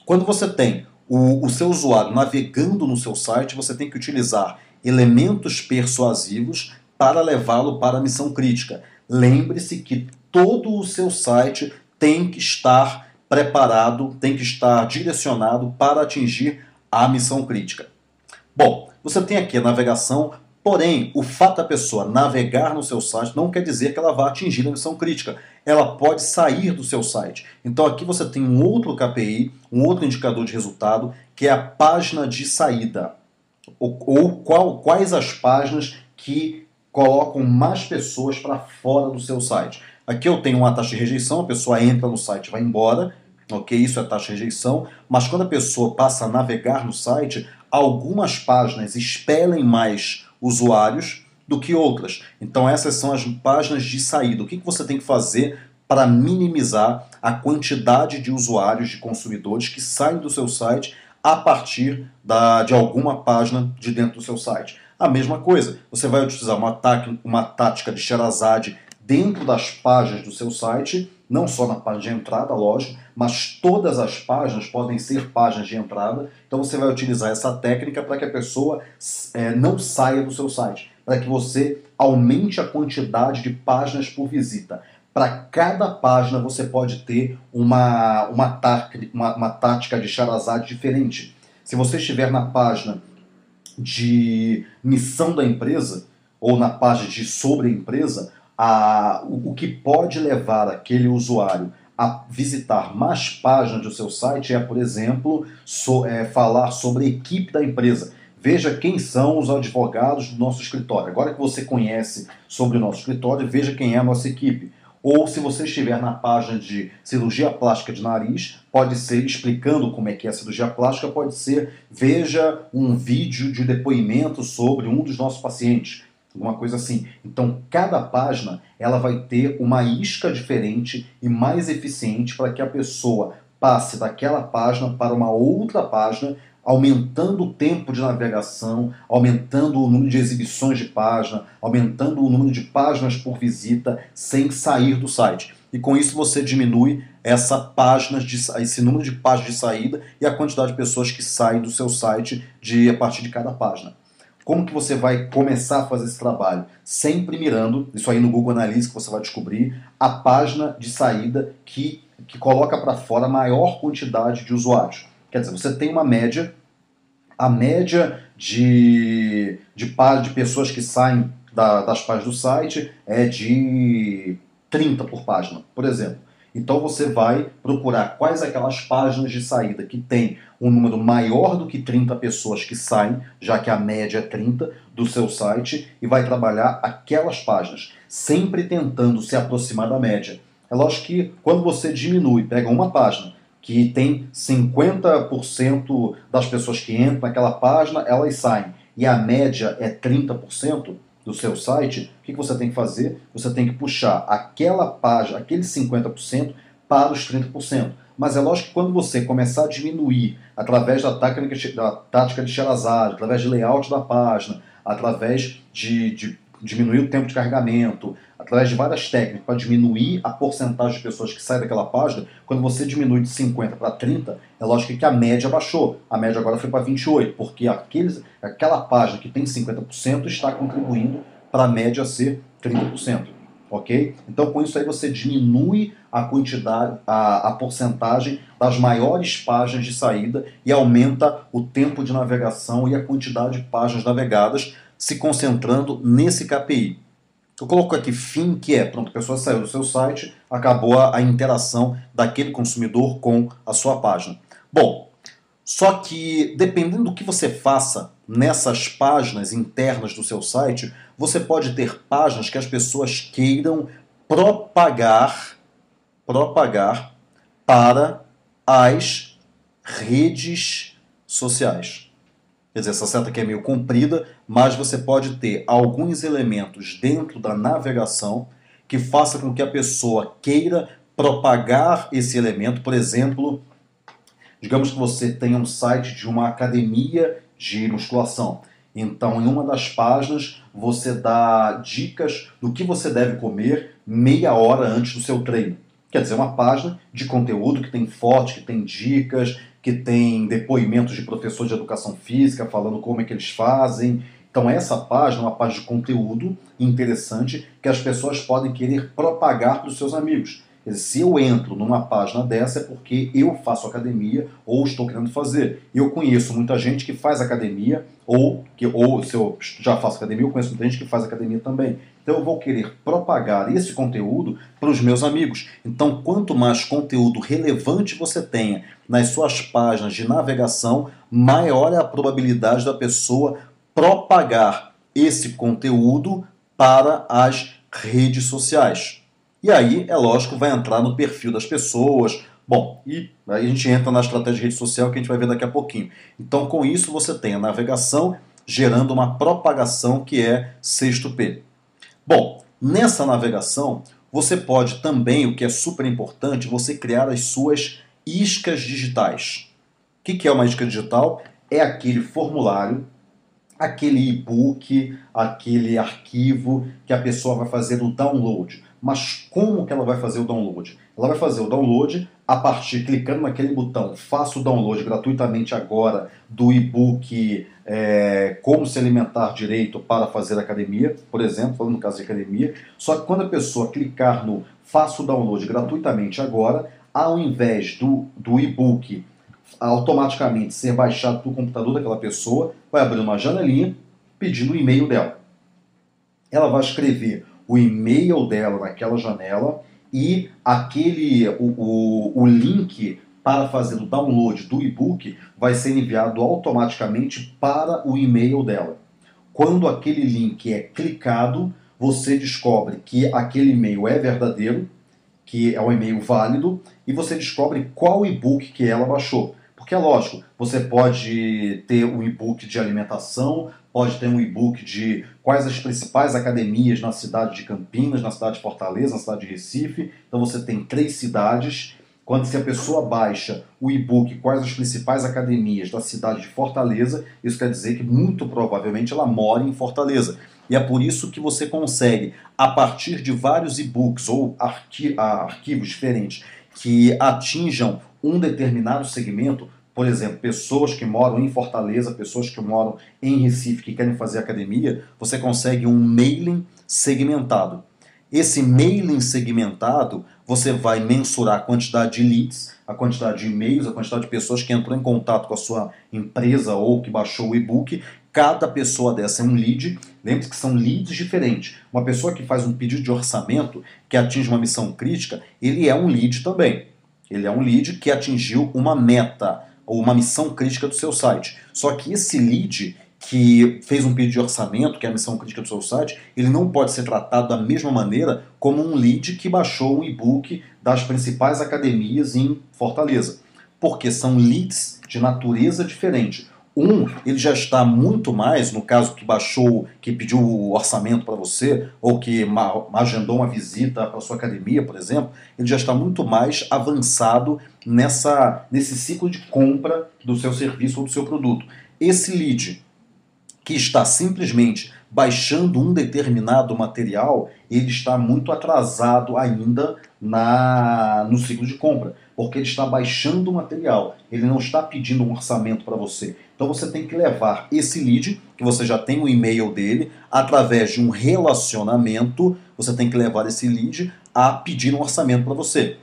quando você tem o seu usuário navegando no seu site, você tem que utilizar elementos persuasivos para levá-lo para a missão crítica. Lembre-se que todo o seu site tem que estar preparado, tem que estar direcionado para atingir a missão crítica. Bom, você tem aqui a navegação, porém, o fato da pessoa navegar no seu site não quer dizer que ela vá atingir a missão crítica. Ela pode sair do seu site. Então aqui você tem um outro KPI, um outro indicador de resultado, que é a página de saída. Quais as páginas que colocam mais pessoas para fora do seu site. Aqui eu tenho uma taxa de rejeição, a pessoa entra no site e vai embora, ok? Isso é taxa de rejeição, mas quando a pessoa passa a navegar no site, algumas páginas expelem mais usuários do que outras. Então essas são as páginas de saída. O que você tem que fazer para minimizar a quantidade de usuários, de consumidores que saem do seu site a partir de alguma página de dentro do seu site? A mesma coisa, você vai utilizar uma tática de Sherazade dentro das páginas do seu site, não só na página de entrada, lógico, mas todas as páginas podem ser páginas de entrada. Então você vai utilizar essa técnica para que a pessoa não saia do seu site, para que você aumente a quantidade de páginas por visita. Para cada página você pode ter uma tática de Sherazade diferente. Se você estiver na página de missão da empresa, ou na página de sobre a empresa, o que pode levar aquele usuário a visitar mais páginas do seu site é, por exemplo, falar sobre a equipe da empresa. veja quem são os advogados do nosso escritório. Agora que você conhece sobre o nosso escritório, veja quem é a nossa equipe. Ou se você estiver na página de cirurgia plástica de nariz, pode ser explicando como é que é a cirurgia plástica, pode ser veja um vídeo de depoimento sobre um dos nossos pacientes, alguma coisa assim. Então, cada página ela vai ter uma isca diferente e mais eficiente para que a pessoa passe daquela página para uma outra página, aumentando o tempo de navegação, aumentando o número de exibições de página, aumentando o número de páginas por visita, sem sair do site. E com isso você diminui esse número de páginas de saída e a quantidade de pessoas que saem do seu site a partir de cada página. Como que você vai começar a fazer esse trabalho? Sempre mirando, isso aí no Google Analytics que você vai descobrir, a página de saída que coloca para fora a maior quantidade de usuários. Quer dizer, você tem uma média, a média de pessoas que saem das páginas do site é de 30 por página, por exemplo. Então você vai procurar quais aquelas páginas de saída que tem um número maior do que 30 pessoas que saem, já que a média é 30 do seu site, e vai trabalhar aquelas páginas, sempre tentando se aproximar da média. É lógico que quando você diminui, pega uma página que tem 50% das pessoas que entram naquela página, elas saem, e a média é 30% do seu site, o que você tem que fazer? Você tem que puxar aquela página, aqueles 50% para os 30%. Mas é lógico que quando você começar a diminuir através da tática de Sherazade, através de layout da página, através de diminuir o tempo de carregamento, através de várias técnicas para diminuir a porcentagem de pessoas que saem daquela página, quando você diminui de 50 para 30, é lógico que a média baixou. A média agora foi para 28, porque aquela página que tem 50% está contribuindo para a média ser 30%. Ok? Então, com isso aí você diminui a quantidade, a porcentagem das maiores páginas de saída e aumenta o tempo de navegação e a quantidade de páginas navegadas, se concentrando nesse KPI. Eu coloco aqui fim, que é, pronto, a pessoa saiu do seu site, acabou a interação daquele consumidor com a sua página. Bom, só que dependendo do que você faça nessas páginas internas do seu site, você pode ter páginas que as pessoas queiram propagar para as redes sociais. Quer dizer, essa seta aqui é meio comprida, mas você pode ter alguns elementos dentro da navegação que faça com que a pessoa queira propagar esse elemento. Por exemplo, digamos que você tenha um site de uma academia de musculação. Então, em uma das páginas, você dá dicas do que você deve comer meia hora antes do seu treino. Quer dizer, uma página de conteúdo que tem fotos, que tem dicas, que tem depoimentos de professores de educação física falando como é que eles fazem. Então essa página é uma página de conteúdo interessante que as pessoas podem querer propagar para os seus amigos. Quer dizer, se eu entro numa página dessa é porque eu faço academia ou estou querendo fazer. Eu conheço muita gente que faz academia ou se eu já faço academia, eu conheço muita gente que faz academia também. Então eu vou querer propagar esse conteúdo para os meus amigos. Então quanto mais conteúdo relevante você tenha nas suas páginas de navegação, maior é a probabilidade da pessoa propagar esse conteúdo para as redes sociais. E aí, é lógico, vai entrar no perfil das pessoas. Bom, e aí a gente entra na estratégia de rede social que a gente vai ver daqui a pouquinho. Então, com isso, você tem a navegação gerando uma propagação que é sexto P. Bom, nessa navegação, você pode também, o que é super importante, você criar as suas iscas digitais. O que é uma isca digital? É aquele formulário, aquele e-book, aquele arquivo que a pessoa vai fazer o download. Mas como que ela vai fazer o download? Ela vai fazer o download a partir, clicando naquele botão, faça o download gratuitamente agora do e-book Como se alimentar direito para fazer academia, por exemplo, falando no caso de academia. Só que quando a pessoa clicar no faça o download gratuitamente agora, ao invés do e-book automaticamente ser baixado para o computador daquela pessoa, vai abrir uma janelinha pedindo o e-mail dela. Ela vai escrever o e-mail dela naquela janela e o link para fazer o download do e-book vai ser enviado automaticamente para o e-mail dela. Quando aquele link é clicado, você descobre que aquele e-mail é verdadeiro, que é um e-mail válido, e você descobre qual e-book que ela baixou. Porque é lógico, você pode ter um e-book de alimentação, pode ter um e-book de quais as principais academias na cidade de Campinas, na cidade de Fortaleza, na cidade de Recife. Então você tem 3 cidades. Quando se a pessoa baixa o e-book quais as principais academias da cidade de Fortaleza, isso quer dizer que muito provavelmente ela mora em Fortaleza. E é por isso que você consegue, a partir de vários e-books ou arquivos diferentes que atinjam um determinado segmento, por exemplo, pessoas que moram em Fortaleza, pessoas que moram em Recife, que querem fazer academia, você consegue um mailing segmentado. Esse mailing segmentado, você vai mensurar a quantidade de leads, a quantidade de e-mails, a quantidade de pessoas que entrou em contato com a sua empresa ou que baixou o e-book. Cada pessoa dessa é um lead. Lembre-se que são leads diferentes. Uma pessoa que faz um pedido de orçamento, que atinge uma missão crítica, ele é um lead também. Ele é um lead que atingiu uma meta ou uma missão crítica do seu site. Só que esse lead que fez um pedido de orçamento, que é a missão crítica do seu site, ele não pode ser tratado da mesma maneira como um lead que baixou um e-book das principais academias em Fortaleza. Porque são leads de natureza diferente. Ele já está muito mais, no caso que baixou, que pediu o orçamento para você, ou que agendou uma visita para a sua academia, por exemplo, ele já está muito mais avançado nesse ciclo de compra do seu serviço ou do seu produto. Esse lead que está simplesmente baixando um determinado material, ele está muito atrasado ainda no ciclo de compra, porque ele está baixando o material, ele não está pedindo um orçamento para você. Então você tem que levar esse lead, que você já tem o e-mail dele, através de um relacionamento, você tem que levar esse lead a pedir um orçamento para você.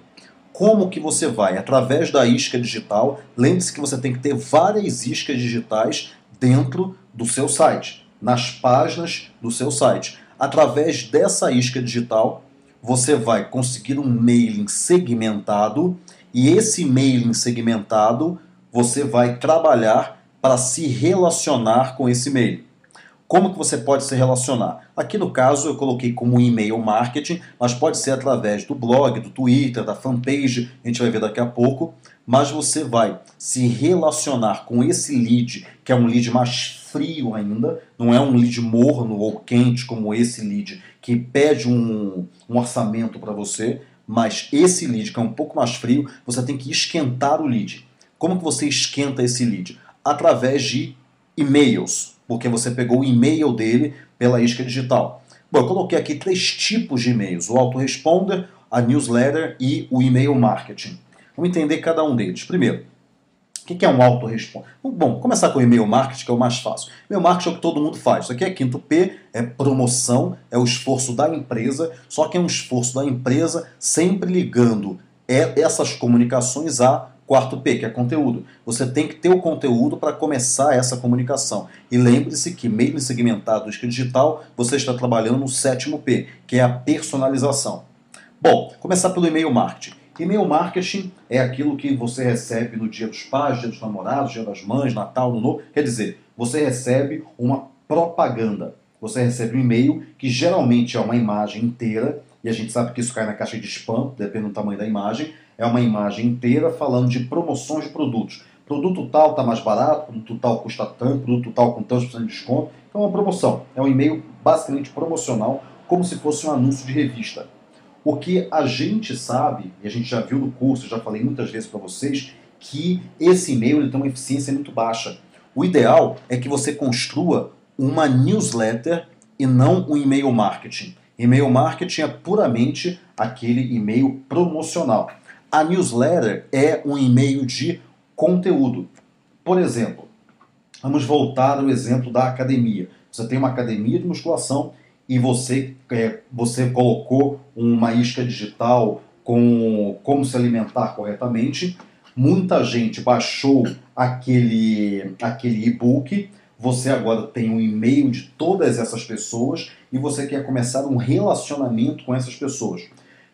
Como que você vai? Através da isca digital. Lembre-se que você tem que ter várias iscas digitais dentro do seu site, nas páginas do seu site. Através dessa isca digital, você vai conseguir um mailing segmentado, e esse mailing segmentado você vai trabalhar para se relacionar com esse e-mail. Como que você pode se relacionar? Aqui no caso eu coloquei como e-mail marketing, mas pode ser através do blog, do Twitter, da fanpage, a gente vai ver daqui a pouco, mas você vai se relacionar com esse lead, que é um lead mais frio ainda, não é um lead morno ou quente como esse lead que pede um orçamento para você, mas esse lead que é um pouco mais frio, você tem que esquentar o lead. Como que você esquenta esse lead? Através de e-mails, porque você pegou o e-mail dele pela isca digital. Bom, eu coloquei aqui 3 tipos de e-mails: o autoresponder, a newsletter e o e-mail marketing. Vamos entender cada um deles. Primeiro, o que é um autoresponder? Bom, começar com o e-mail marketing, que é o mais fácil. E-mail marketing é o que todo mundo faz. Isso aqui é quinto P, é promoção, é o esforço da empresa, só que é um esforço da empresa sempre ligando essas comunicações a quarto P, que é conteúdo. Você tem que ter o conteúdo para começar essa comunicação. E lembre-se que, mesmo segmentado isca digital, você está trabalhando no sétimo P, que é a personalização. Bom, começar pelo e-mail marketing. E-mail marketing é aquilo que você recebe no dia dos pais, dia dos namorados, dia das mães, Natal, Ano Novo. Quer dizer, você recebe uma propaganda. Você recebe um e-mail que geralmente é uma imagem inteira, e a gente sabe que isso cai na caixa de spam, dependendo do tamanho da imagem. É uma imagem inteira falando de promoções de produtos. Produto tal está mais barato, produto tal custa tanto, produto tal com tantos por cento de desconto. Então é uma promoção. É um e-mail basicamente promocional, como se fosse um anúncio de revista. O que a gente sabe, e a gente já viu no curso, já falei muitas vezes para vocês, que esse e-mail ele tem uma eficiência muito baixa. O ideal é que você construa uma newsletter e não um e-mail marketing. E-mail marketing é puramente aquele e-mail promocional. A newsletter é um e-mail de conteúdo. Por exemplo, vamos voltar ao exemplo da academia. Você tem uma academia de musculação e você colocou uma isca digital com como se alimentar corretamente. Muita gente baixou aquele e-book. Você agora tem um e-mail de todas essas pessoas e você quer começar um relacionamento com essas pessoas.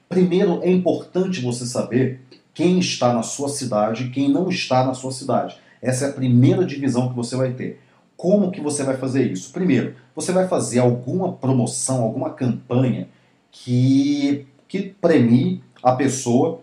Primeiro, é importante você saber quem está na sua cidade e quem não está na sua cidade. Essa é a primeira divisão que você vai ter. Como que você vai fazer isso? Primeiro, você vai fazer alguma promoção, alguma campanha que premie a pessoa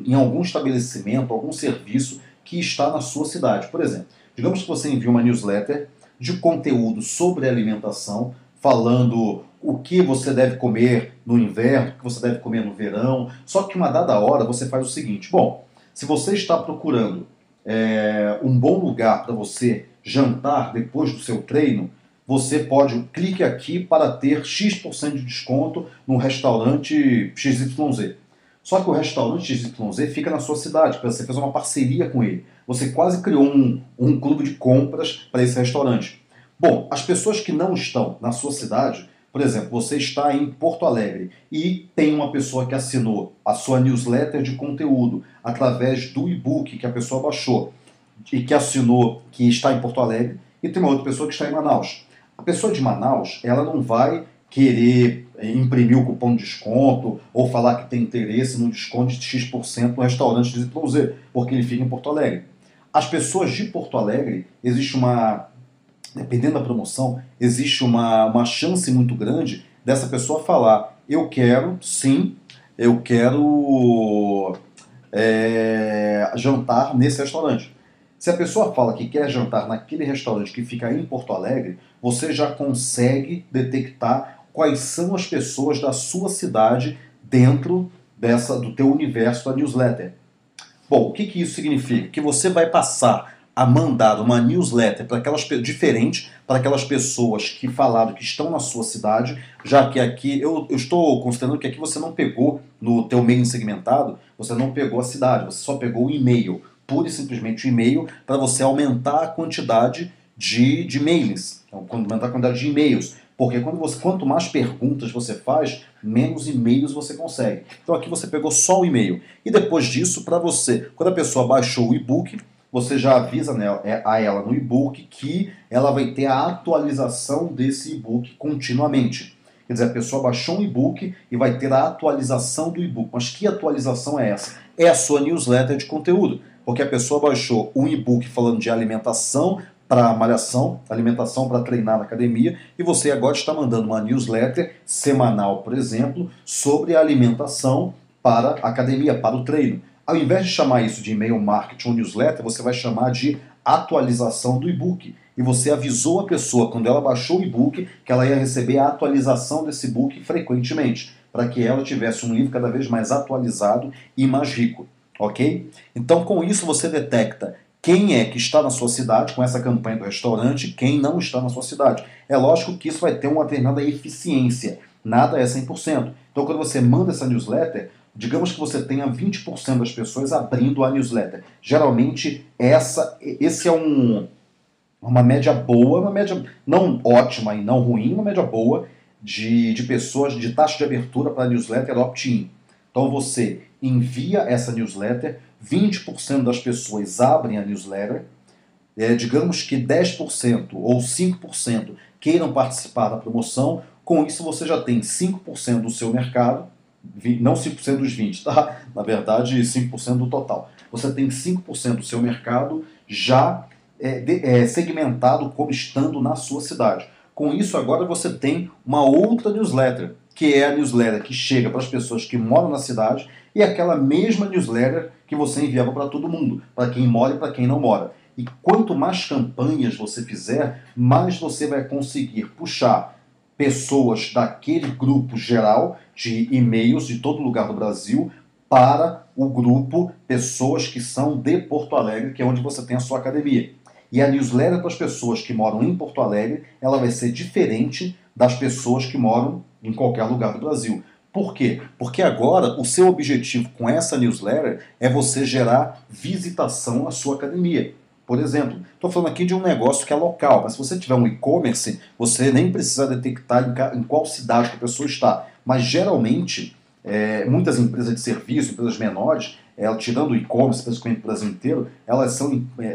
em algum estabelecimento, algum serviço que está na sua cidade. Por exemplo, digamos que você envia uma newsletter de conteúdo sobre alimentação, falando o que você deve comer no inverno, o que você deve comer no verão. Só que uma dada hora você faz o seguinte: bom, se você está procurando um bom lugar para você jantar depois do seu treino, você pode, clique aqui para ter X% de desconto no restaurante XYZ. Só que o restaurante XYZ fica na sua cidade, porque você fez uma parceria com ele. Você quase criou um clube de compras para esse restaurante. Bom, as pessoas que não estão na sua cidade, por exemplo, você está em Porto Alegre e tem uma pessoa que assinou a sua newsletter de conteúdo através do e-book que a pessoa baixou e que assinou, que está em Porto Alegre, e tem uma outra pessoa que está em Manaus. A pessoa de Manaus, ela não vai querer imprimir o cupom de desconto ou falar que tem interesse no desconto de X% no restaurante XYZ, porque ele fica em Porto Alegre. As pessoas de Porto Alegre, dependendo da promoção, existe uma chance muito grande dessa pessoa falar: eu quero jantar nesse restaurante. Se a pessoa fala que quer jantar naquele restaurante que fica em Porto Alegre, você já consegue detectar quais são as pessoas da sua cidade dentro do teu universo da newsletter. Bom, o que isso significa? Que você vai passar a mandar uma newsletter diferente para aquelas pessoas que falaram que estão na sua cidade, já que aqui, eu estou considerando que aqui você não pegou no teu mailing segmentado, você não pegou a cidade, você só pegou o e-mail, pura e simplesmente o e-mail, para você aumentar a quantidade de mailings, aumentar a quantidade de e-mails, porque quanto mais perguntas você faz, menos e-mails você consegue. Então aqui você pegou só o e-mail. E depois disso, para você, quando a pessoa baixou o e-book, você já avisa a ela no e-book que ela vai ter a atualização desse e-book continuamente. Quer dizer, a pessoa baixou um e-book e vai ter a atualização do e-book. Mas que atualização é essa? É a sua newsletter de conteúdo. Porque a pessoa baixou um e-book falando de alimentação para malhação, alimentação para treinar na academia, e você agora está mandando uma newsletter semanal, por exemplo, sobre a alimentação para a academia, para o treino. Ao invés de chamar isso de e-mail marketing ou newsletter, você vai chamar de atualização do e-book. E você avisou a pessoa, quando ela baixou o e-book, que ela ia receber a atualização desse e-book frequentemente, para que ela tivesse um livro cada vez mais atualizado e mais rico. Ok? Então, com isso, você detecta quem é que está na sua cidade, com essa campanha do restaurante, quem não está na sua cidade. É lógico que isso vai ter uma determinada eficiência. Nada é 100%. Então, quando você manda essa newsletter, digamos que você tenha 20% das pessoas abrindo a newsletter. Geralmente, esse é uma média boa, uma média não ótima e não ruim, uma média boa de pessoas, de taxa de abertura para a newsletter opt-in. Então, você envia essa newsletter, 20% das pessoas abrem a newsletter, digamos que 10% ou 5% queiram participar da promoção, com isso você já tem 5% do seu mercado, não 5% dos 20%, tá? Na verdade, 5% do total. Você tem 5% do seu mercado já segmentado como estando na sua cidade. Com isso, agora você tem uma outra newsletter, que é a newsletter que chega para as pessoas que moram na cidade e aquela mesma newsletter que você enviava para todo mundo, para quem mora e para quem não mora. E quanto mais campanhas você fizer, mais você vai conseguir puxar pessoas daquele grupo geral de e-mails de todo lugar do Brasil para o grupo pessoas que são de Porto Alegre, que é onde você tem a sua academia. E a newsletter para as pessoas que moram em Porto Alegre, ela vai ser diferente das pessoas que moram em qualquer lugar do Brasil. Por quê? Porque agora o seu objetivo com essa newsletter é você gerar visitação à sua academia. Por exemplo, estou falando aqui de um negócio que é local, mas se você tiver um e-commerce, você nem precisa detectar em qual cidade que a pessoa está. Mas geralmente, muitas empresas de serviço, empresas menores, tirando o e-commerce, praticamente o Brasil inteiro, elas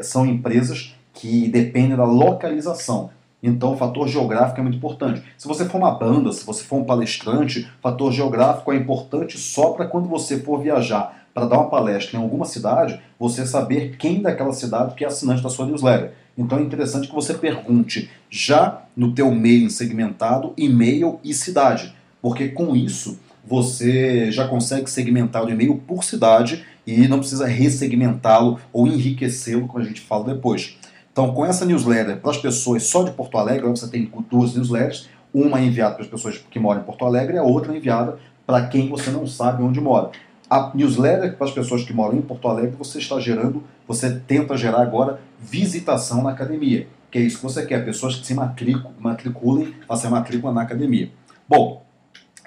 são empresas que dependem da localização. Então, o fator geográfico é muito importante. Se você for uma banda, se você for um palestrante, fator geográfico é importante só para quando você for viajar para dar uma palestra em alguma cidade, você saber quem daquela cidade que é assinante da sua newsletter. Então é interessante que você pergunte já no teu mailing segmentado, e-mail e cidade, porque com isso você já consegue segmentar o e-mail por cidade e não precisa ressegmentá-lo ou enriquecê-lo, como a gente fala depois. Então, com essa newsletter para as pessoas só de Porto Alegre, você tem duas newsletters, uma é enviada para as pessoas que moram em Porto Alegre e a outra é enviada para quem você não sabe onde mora. A newsletter para as pessoas que moram em Porto Alegre, você tenta gerar agora visitação na academia, que é isso que você quer, pessoas que se matriculem, façam a matrícula na academia. Bom,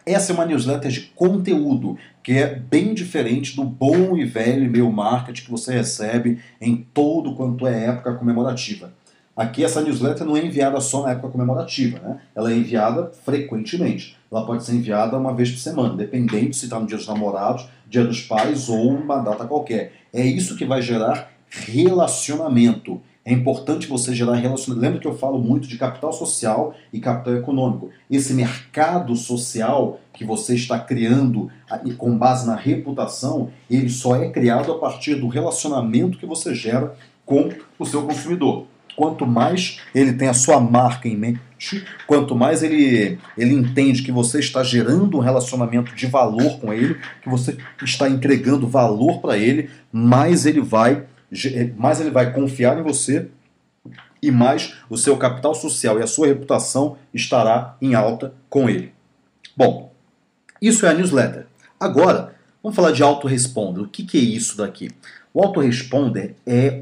essa é uma newsletter de conteúdo, que é bem diferente do bom e velho e-mail marketing que você recebe em todo quanto é época comemorativa. Aqui essa newsletter não é enviada só na época comemorativa, né? Ela é enviada frequentemente. Ela pode ser enviada uma vez por semana, dependendo se está no dia dos namorados, dia dos pais ou uma data qualquer. É isso que vai gerar relacionamento. É importante você gerar relacionamento. Lembra que eu falo muito de capital social e capital econômico. Esse mercado social que você está criando com base na reputação, ele só é criado a partir do relacionamento que você gera com o seu consumidor. Quanto mais ele tem a sua marca em mente, quanto mais ele entende que você está gerando um relacionamento de valor com ele, que você está entregando valor para ele, mais ele vai confiar em você e mais o seu capital social e a sua reputação estará em alta com ele. Bom, isso é a newsletter. Agora, vamos falar de autoresponder. O que é isso daqui? O autoresponder é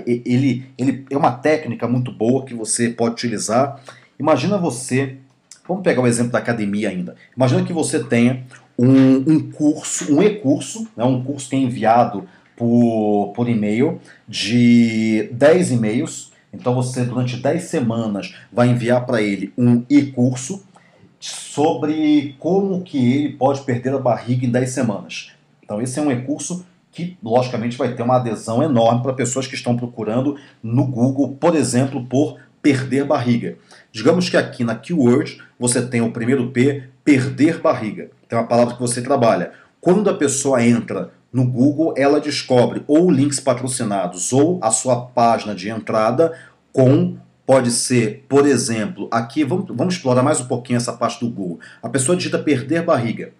ele é uma técnica muito boa que você pode utilizar. Imagina você, vamos pegar o exemplo da academia ainda. Imagina que você tenha um curso, um e-curso, né, um curso que é enviado por e-mail de 10 e-mails. Então você, durante 10 semanas, vai enviar para ele um e-curso sobre como que ele pode perder a barriga em 10 semanas. Então esse é um e-curso que, logicamente, vai ter uma adesão enorme para pessoas que estão procurando no Google, por exemplo, por perder barriga. Digamos que aqui na keyword você tem o primeiro P, perder barriga. Tem uma palavra que você trabalha. Quando a pessoa entra no Google, ela descobre ou links patrocinados ou a sua página de entrada pode ser, por exemplo, aqui, vamos explorar mais um pouquinho essa parte do Google. A pessoa digita perder barriga.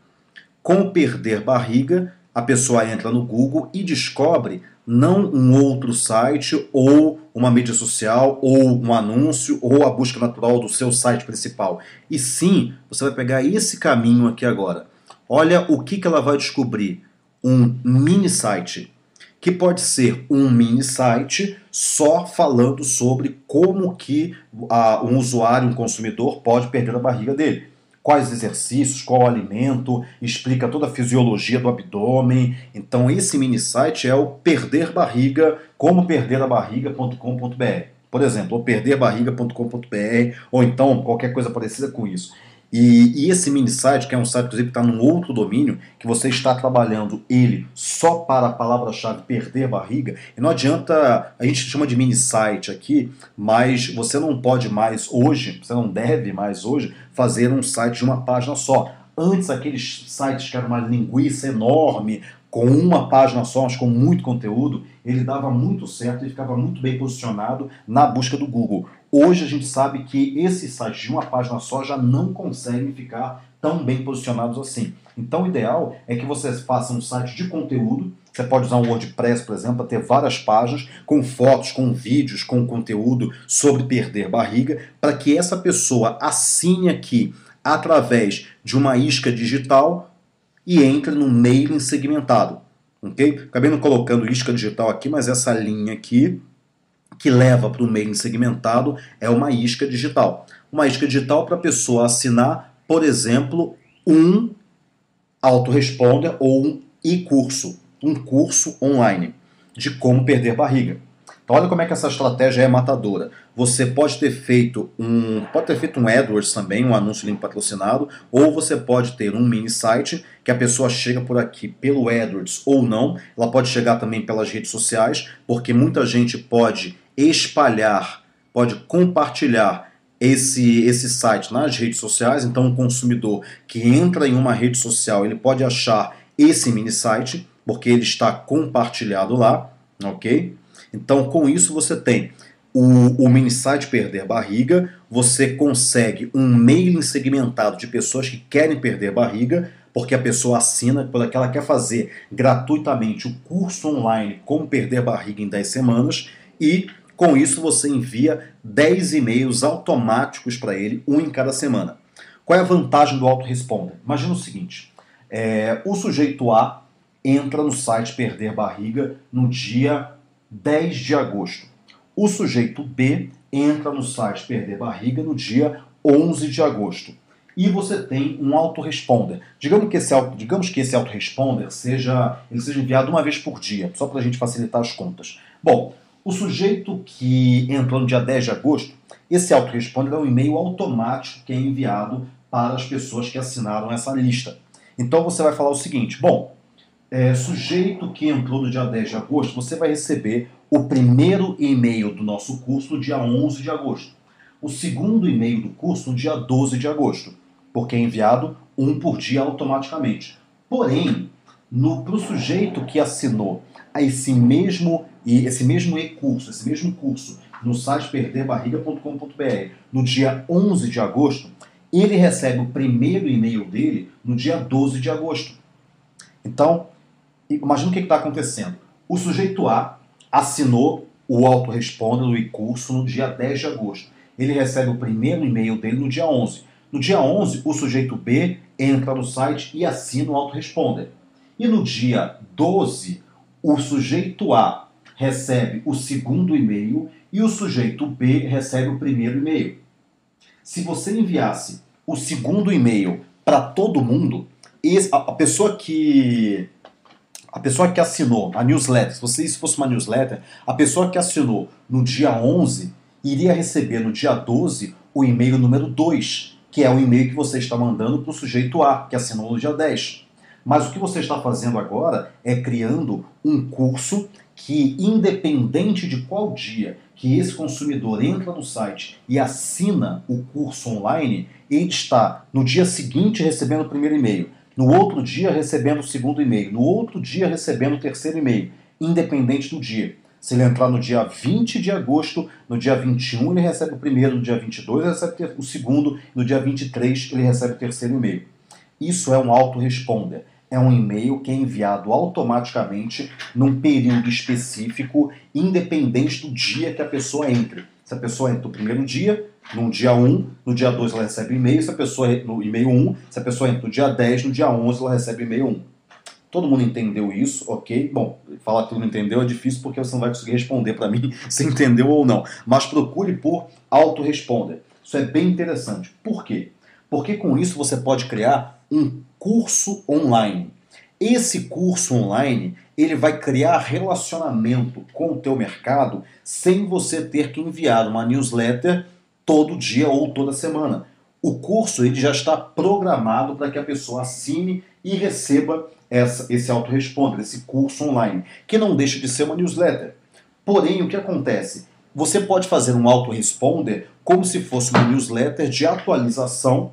Com perder barriga, a pessoa entra no Google e descobre não um outro site ou uma mídia social ou um anúncio ou a busca natural do seu site principal. E sim, você vai pegar esse caminho aqui agora. Olha o que ela vai descobrir. Um mini site, que pode ser um mini site só falando sobre como que um usuário, um consumidor pode perder a barriga dele. Quais exercícios, qual o alimento, explica toda a fisiologia do abdômen. Então esse mini site é o perder barriga, como perder a barriga.com.br. Por exemplo, ou perderbarriga.com.br, ou então qualquer coisa parecida com isso. E esse mini site, que é um site inclusive que está num outro domínio, que você está trabalhando ele só para a palavra-chave perder barriga, e não adianta, a gente chama de mini site aqui, mas você não pode mais hoje, você não deve mais hoje, fazer um site de uma página só. Antes, aqueles sites que eram uma linguiça enorme, com uma página só, mas com muito conteúdo, ele dava muito certo e ficava muito bem posicionado na busca do Google. Hoje a gente sabe que esses sites de uma página só já não conseguem ficar tão bem posicionados assim. Então o ideal é que você faça um site de conteúdo. Você pode usar um WordPress, por exemplo, para ter várias páginas com fotos, com vídeos, com conteúdo sobre perder barriga, para que essa pessoa assine aqui através de uma isca digital e entre no mailing segmentado. Okay? Acabei não colocando isca digital aqui, mas essa linha aqui que leva para o mailing segmentado é uma isca digital. Uma isca digital para a pessoa assinar, por exemplo, um autoresponder ou um e-curso, um curso online de como perder barriga. Então olha como é que essa estratégia é matadora. Você pode ter feito um AdWords também, um anúncio link patrocinado, ou você pode ter um mini site que a pessoa chega por aqui pelo AdWords ou não. Ela pode chegar também pelas redes sociais, porque muita gente pode espalhar pode compartilhar esse site nas redes sociais. Então, um consumidor que entra em uma rede social, ele pode achar esse mini site, porque ele está compartilhado lá, ok? Então, com isso você tem o mini site Perder Barriga, você consegue um mailing segmentado de pessoas que querem perder barriga, porque a pessoa assina, porque ela quer fazer gratuitamente o curso online Como Perder Barriga em 10 semanas, e com isso você envia 10 e-mails automáticos para ele, um em cada semana. Qual é a vantagem do autoresponder? Imagina o seguinte, o sujeito A entra no site Perder Barriga no dia 10 de agosto. O sujeito B entra no site Perder Barriga no dia 11 de agosto. E você tem um autoresponder. Digamos que esse autoresponder seja enviado uma vez por dia, só para a gente facilitar as contas. Bom, o sujeito que entrou no dia 10 de agosto, esse autoresponder é um e-mail automático que é enviado para as pessoas que assinaram essa lista. Então você vai falar o seguinte, bom, sujeito que entrou no dia 10 de agosto, você vai receber o primeiro e-mail do nosso curso no dia 11 de agosto. O segundo e-mail do curso no dia 12 de agosto, porque é enviado um por dia automaticamente. Porém, para o sujeito que assinou esse mesmo e-curso, esse mesmo curso, no site perderbarriga.com.br, no dia 11 de agosto, ele recebe o primeiro e-mail dele no dia 12 de agosto. Então, imagina o que está acontecendo. O sujeito A assinou o autoresponder do e-curso no dia 10 de agosto. Ele recebe o primeiro e-mail dele no dia 11. No dia 11, o sujeito B entra no site e assina o autoresponder. E no dia 12, o sujeito A recebe o segundo e-mail e o sujeito B recebe o primeiro e-mail. Se você enviasse o segundo e-mail para todo mundo, a pessoa que assinou a newsletter, se isso fosse uma newsletter, a pessoa que assinou no dia 11 iria receber no dia 12 o e-mail número 2, que é o e-mail que você está mandando para o sujeito A, que assinou no dia 10. Mas o que você está fazendo agora é criando um curso que, independente de qual dia que esse consumidor entra no site e assina o curso online, ele está no dia seguinte recebendo o primeiro e-mail, no outro dia recebendo o segundo e-mail, no outro dia recebendo o terceiro e-mail, independente do dia. Se ele entrar no dia 20 de agosto, no dia 21 ele recebe o primeiro, no dia 22 ele recebe o segundo, no dia 23 ele recebe o terceiro e-mail. Isso é um autoresponder. É um e-mail que é enviado automaticamente num período específico, independente do dia que a pessoa entre. Se a pessoa entra no primeiro dia, no dia 1, no dia 2 ela recebe o e-mail, se a pessoa no e-mail 1, se a pessoa entra no dia 10, no dia 11 ela recebe o e-mail 1. Todo mundo entendeu isso, ok? Bom, falar que todo mundo entendeu é difícil porque você não vai conseguir responder para mim se entendeu ou não. Mas procure por autoresponder. Isso é bem interessante. Por quê? Porque com isso você pode criar um curso online. Esse curso online, ele vai criar relacionamento com o teu mercado sem você ter que enviar uma newsletter todo dia ou toda semana. O curso ele já está programado para que a pessoa assine e receba esse autoresponder, esse curso online, que não deixa de ser uma newsletter. Porém, o que acontece? Você pode fazer um autoresponder como se fosse uma newsletter de atualização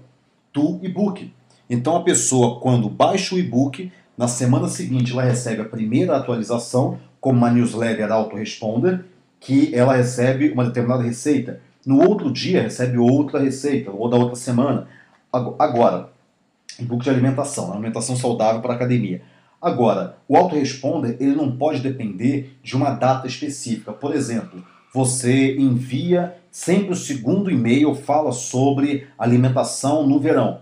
do e-book. Então a pessoa, quando baixa o e-book, na semana seguinte ela recebe a primeira atualização, como uma newsletter autoresponder, que ela recebe uma determinada receita. No outro dia recebe outra receita, ou da outra semana. Agora, e-book de alimentação saudável para a academia. Agora, o autoresponder ele não pode depender de uma data específica. Por exemplo, você envia sempre o segundo e-mail, fala sobre alimentação no verão.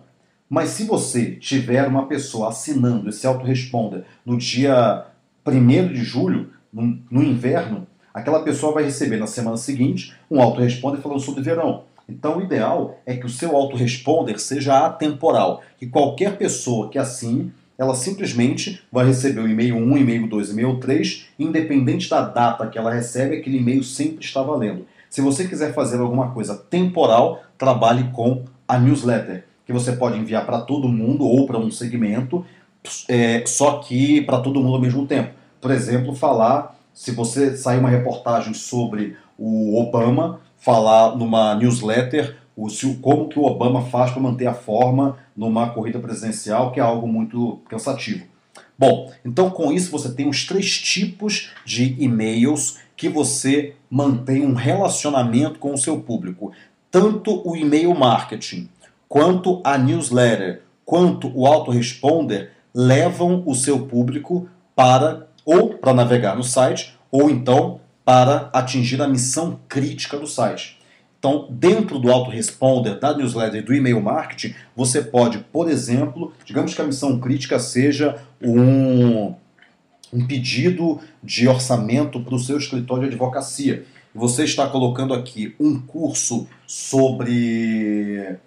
Mas se você tiver uma pessoa assinando esse autoresponder no dia 1º de julho, no inverno, aquela pessoa vai receber na semana seguinte um autoresponder falando sobre verão. Então o ideal é que o seu autoresponder seja atemporal, que qualquer pessoa que assine, ela simplesmente vai receber o e-mail 1, e-mail 2, e-mail 3, independente da data que ela recebe, aquele e-mail sempre está valendo. Se você quiser fazer alguma coisa temporal, trabalhe com a newsletter, que você pode enviar para todo mundo ou para um segmento, só que para todo mundo ao mesmo tempo. Por exemplo, se você sair uma reportagem sobre o Obama, falar numa newsletter como que o Obama faz para manter a forma numa corrida presidencial, que é algo muito cansativo. Bom, então com isso você tem os 3 tipos de e-mails que você mantém um relacionamento com o seu público. Tanto o e-mail marketing, quanto a newsletter, quanto o autoresponder levam o seu público para ou para navegar no site, ou então para atingir a missão crítica do site. Então, dentro do autoresponder, da newsletter e do e-mail marketing, você pode, por exemplo, digamos que a missão crítica seja um pedido de orçamento para o seu escritório de advocacia. Você está colocando aqui um curso sobre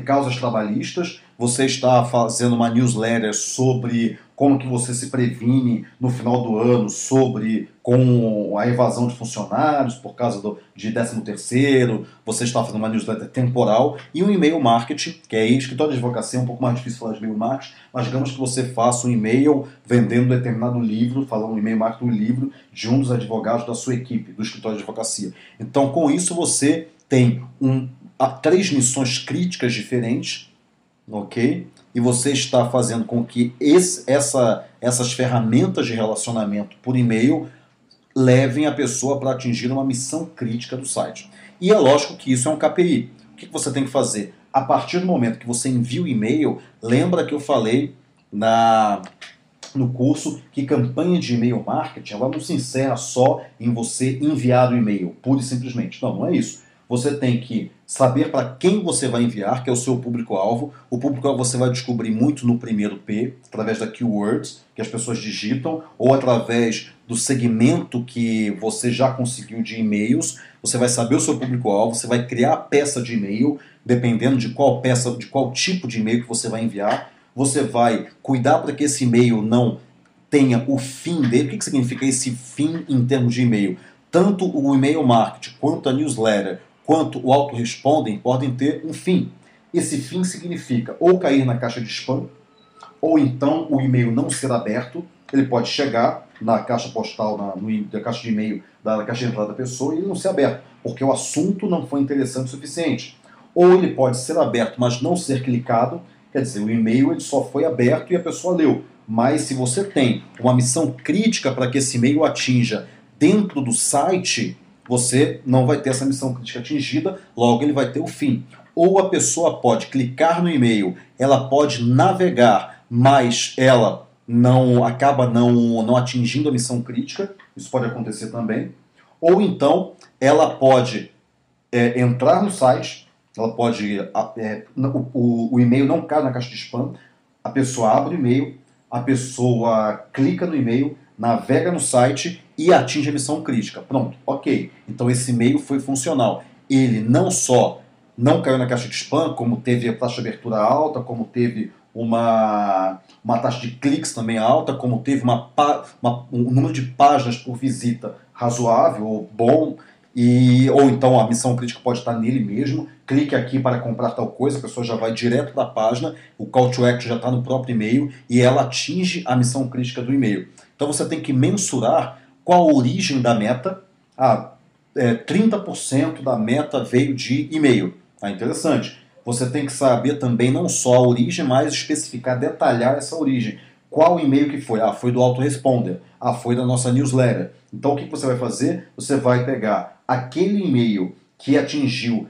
causas trabalhistas, você está fazendo uma newsletter sobre como que você se previne no final do ano com a evasão de funcionários por causa de 13º, você está fazendo uma newsletter temporal e um e-mail marketing, que é escritório de advocacia, é um pouco mais difícil falar de e-mail marketing, mas digamos que você faça um e-mail vendendo determinado livro, falando um e-mail marketing do livro de um dos advogados da sua equipe, do escritório de advocacia. Então, com isso, você tem 3 missões críticas diferentes, ok? E você está fazendo com que essas ferramentas de relacionamento por e-mail levem a pessoa para atingir uma missão crítica do site. E é lógico que isso é um KPI. O que você tem que fazer? A partir do momento que você envia o e-mail, lembra que eu falei no curso que campanha de e-mail marketing ela não se encerra só em você enviar o e-mail, pura e simplesmente. Não é isso. Você tem que saber para quem você vai enviar, que é o seu público-alvo. O público-alvo você vai descobrir muito no primeiro P, através da keywords, que as pessoas digitam, ou através do segmento que você já conseguiu de e-mails. Você vai saber o seu público-alvo, você vai criar a peça de e-mail, dependendo de qual peça, de qual tipo de e-mail que você vai enviar. Você vai cuidar para que esse e-mail não tenha o fim dele. O que significa esse fim em termos de e-mail? Tanto o e-mail marketing, quanto a newsletter, quanto o autorespondem podem ter um fim. Esse fim significa ou cair na caixa de spam, ou então o e-mail não ser aberto. Ele pode chegar na caixa postal, na caixa de e-mail, da caixa de entrada da pessoa e ele não ser aberto, porque o assunto não foi interessante o suficiente. Ou ele pode ser aberto, mas não ser clicado, quer dizer, o e-mail ele só foi aberto e a pessoa leu. Mas se você tem uma missão crítica para que esse e-mail atinja dentro do site, você não vai ter essa missão crítica atingida, logo ele vai ter o fim. Ou a pessoa pode clicar no e-mail, ela pode navegar, mas ela acaba não atingindo a missão crítica, isso pode acontecer também. Ou então ela pode entrar no site, ela pode o e-mail não cai na caixa de spam, a pessoa abre o e-mail, a pessoa clica no e-mail, navega no site e atinge a missão crítica. Pronto, ok. Então esse e-mail foi funcional. Ele não só não caiu na caixa de spam, como teve a taxa de abertura alta, como teve uma taxa de cliques também alta, como teve um número de páginas por visita razoável ou bom, ou então a missão crítica pode estar nele mesmo. Clique aqui para comprar tal coisa, a pessoa já vai direto da página, o call to action já está no próprio e-mail e ela atinge a missão crítica do e-mail. Então você tem que mensurar qual a origem da meta. 30% da meta veio de e-mail. Interessante. Você tem que saber também não só a origem, mas especificar, detalhar essa origem. Qual e-mail que foi? Foi do autoresponder. Foi da nossa newsletter. Então o que você vai fazer? Você vai pegar aquele e-mail que atingiu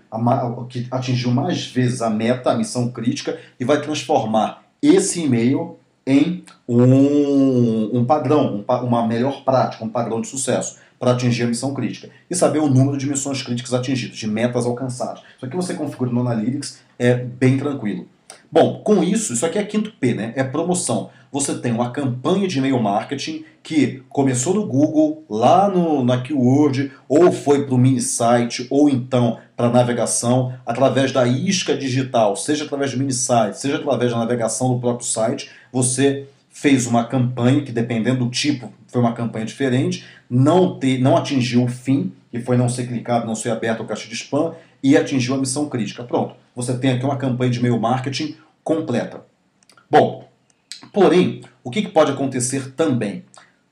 mais vezes a meta, a missão crítica, e vai transformar esse e-mail em um padrão, uma melhor prática, um padrão de sucesso para atingir a missão crítica. E saber o número de missões críticas atingidas, de metas alcançadas. Isso aqui você configura no Analytics, é bem tranquilo. Bom, com isso aqui é 5º P, né? É promoção. Você tem uma campanha de e-mail marketing que começou no Google, lá na Keyword, ou foi para o mini site, ou então para a navegação, através da isca digital, seja através do mini site, seja através da navegação do próprio site, você fez uma campanha que, dependendo do tipo, foi uma campanha diferente, não atingiu o fim, que foi não ser clicado, não ser aberto ao caixa de spam, e atingiu a missão crítica. Pronto, você tem aqui uma campanha de e-mail marketing completa. Bom, porém, o que pode acontecer também?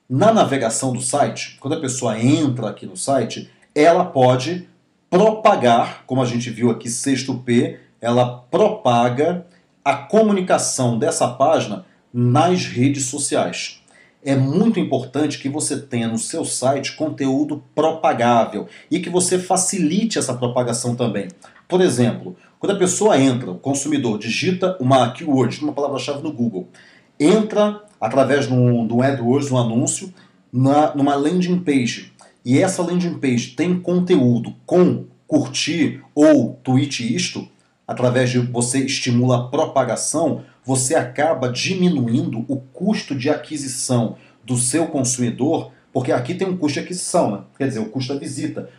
Na navegação do site, quando a pessoa entra aqui no site, ela pode propagar, como a gente viu aqui, sexto P, ela propaga a comunicação dessa página nas redes sociais. É muito importante que você tenha no seu site conteúdo propagável e que você facilite essa propagação também. Por exemplo, quando a pessoa entra, o consumidor digita uma keyword, uma palavra-chave no Google, entra através do AdWords, um anúncio, numa landing page. E essa landing page tem conteúdo com curtir ou tweet isto, através de você estimula a propagação, você acaba diminuindo o custo de aquisição do seu consumidor, porque aqui tem um custo de aquisição, né? Quer dizer, o custo da visita.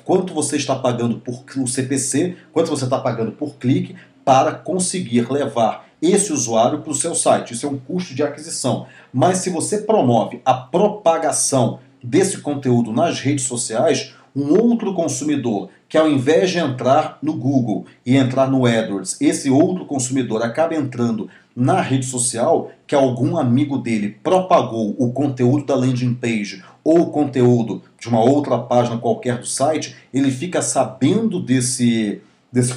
Quanto você está pagando por o CPC, quanto você está pagando por clique, para conseguir levar esse usuário para o seu site. Isso é um custo de aquisição. Mas se você promove a propagação desse conteúdo nas redes sociais, um outro consumidor que ao invés de entrar no Google e entrar no AdWords, esse outro consumidor acaba entrando na rede social que algum amigo dele propagou o conteúdo da landing page ou o conteúdo de uma outra página qualquer do site, ele fica sabendo desse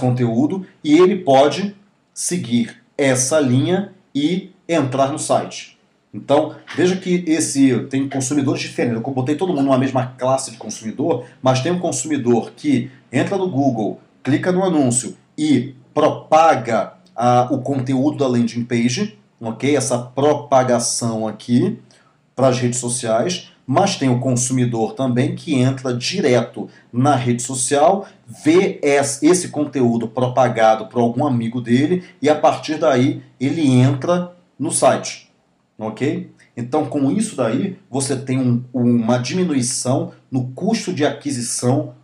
conteúdo e ele pode seguir essa linha e entrar no site. Então, veja que tem consumidores diferentes. Eu botei todo mundo numa mesma classe de consumidor, mas tem um consumidor que entra no Google, clica no anúncio e propaga o conteúdo da landing page, ok? Essa propagação aqui para as redes sociais, mas tem o consumidor também que entra direto na rede social, vê esse conteúdo propagado por algum amigo dele e a partir daí ele entra no site. Ok? Então, com isso daí, você tem uma diminuição no custo de aquisição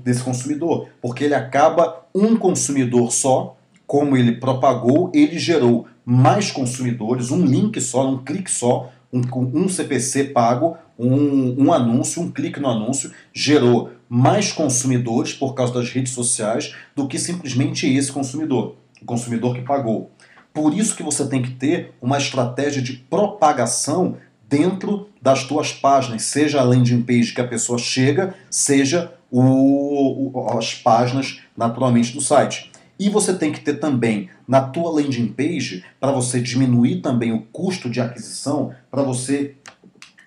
desse consumidor, porque ele acaba um consumidor só, como ele propagou, ele gerou mais consumidores, um link só, um clique só, um CPC pago, um anúncio, um clique no anúncio, gerou mais consumidores por causa das redes sociais do que simplesmente esse consumidor, o consumidor que pagou. Por isso que você tem que ter uma estratégia de propagação dentro das tuas páginas, seja a landing page que a pessoa chega, seja as páginas naturalmente do site. E você tem que ter também na tua landing page, para você diminuir também o custo de aquisição, para você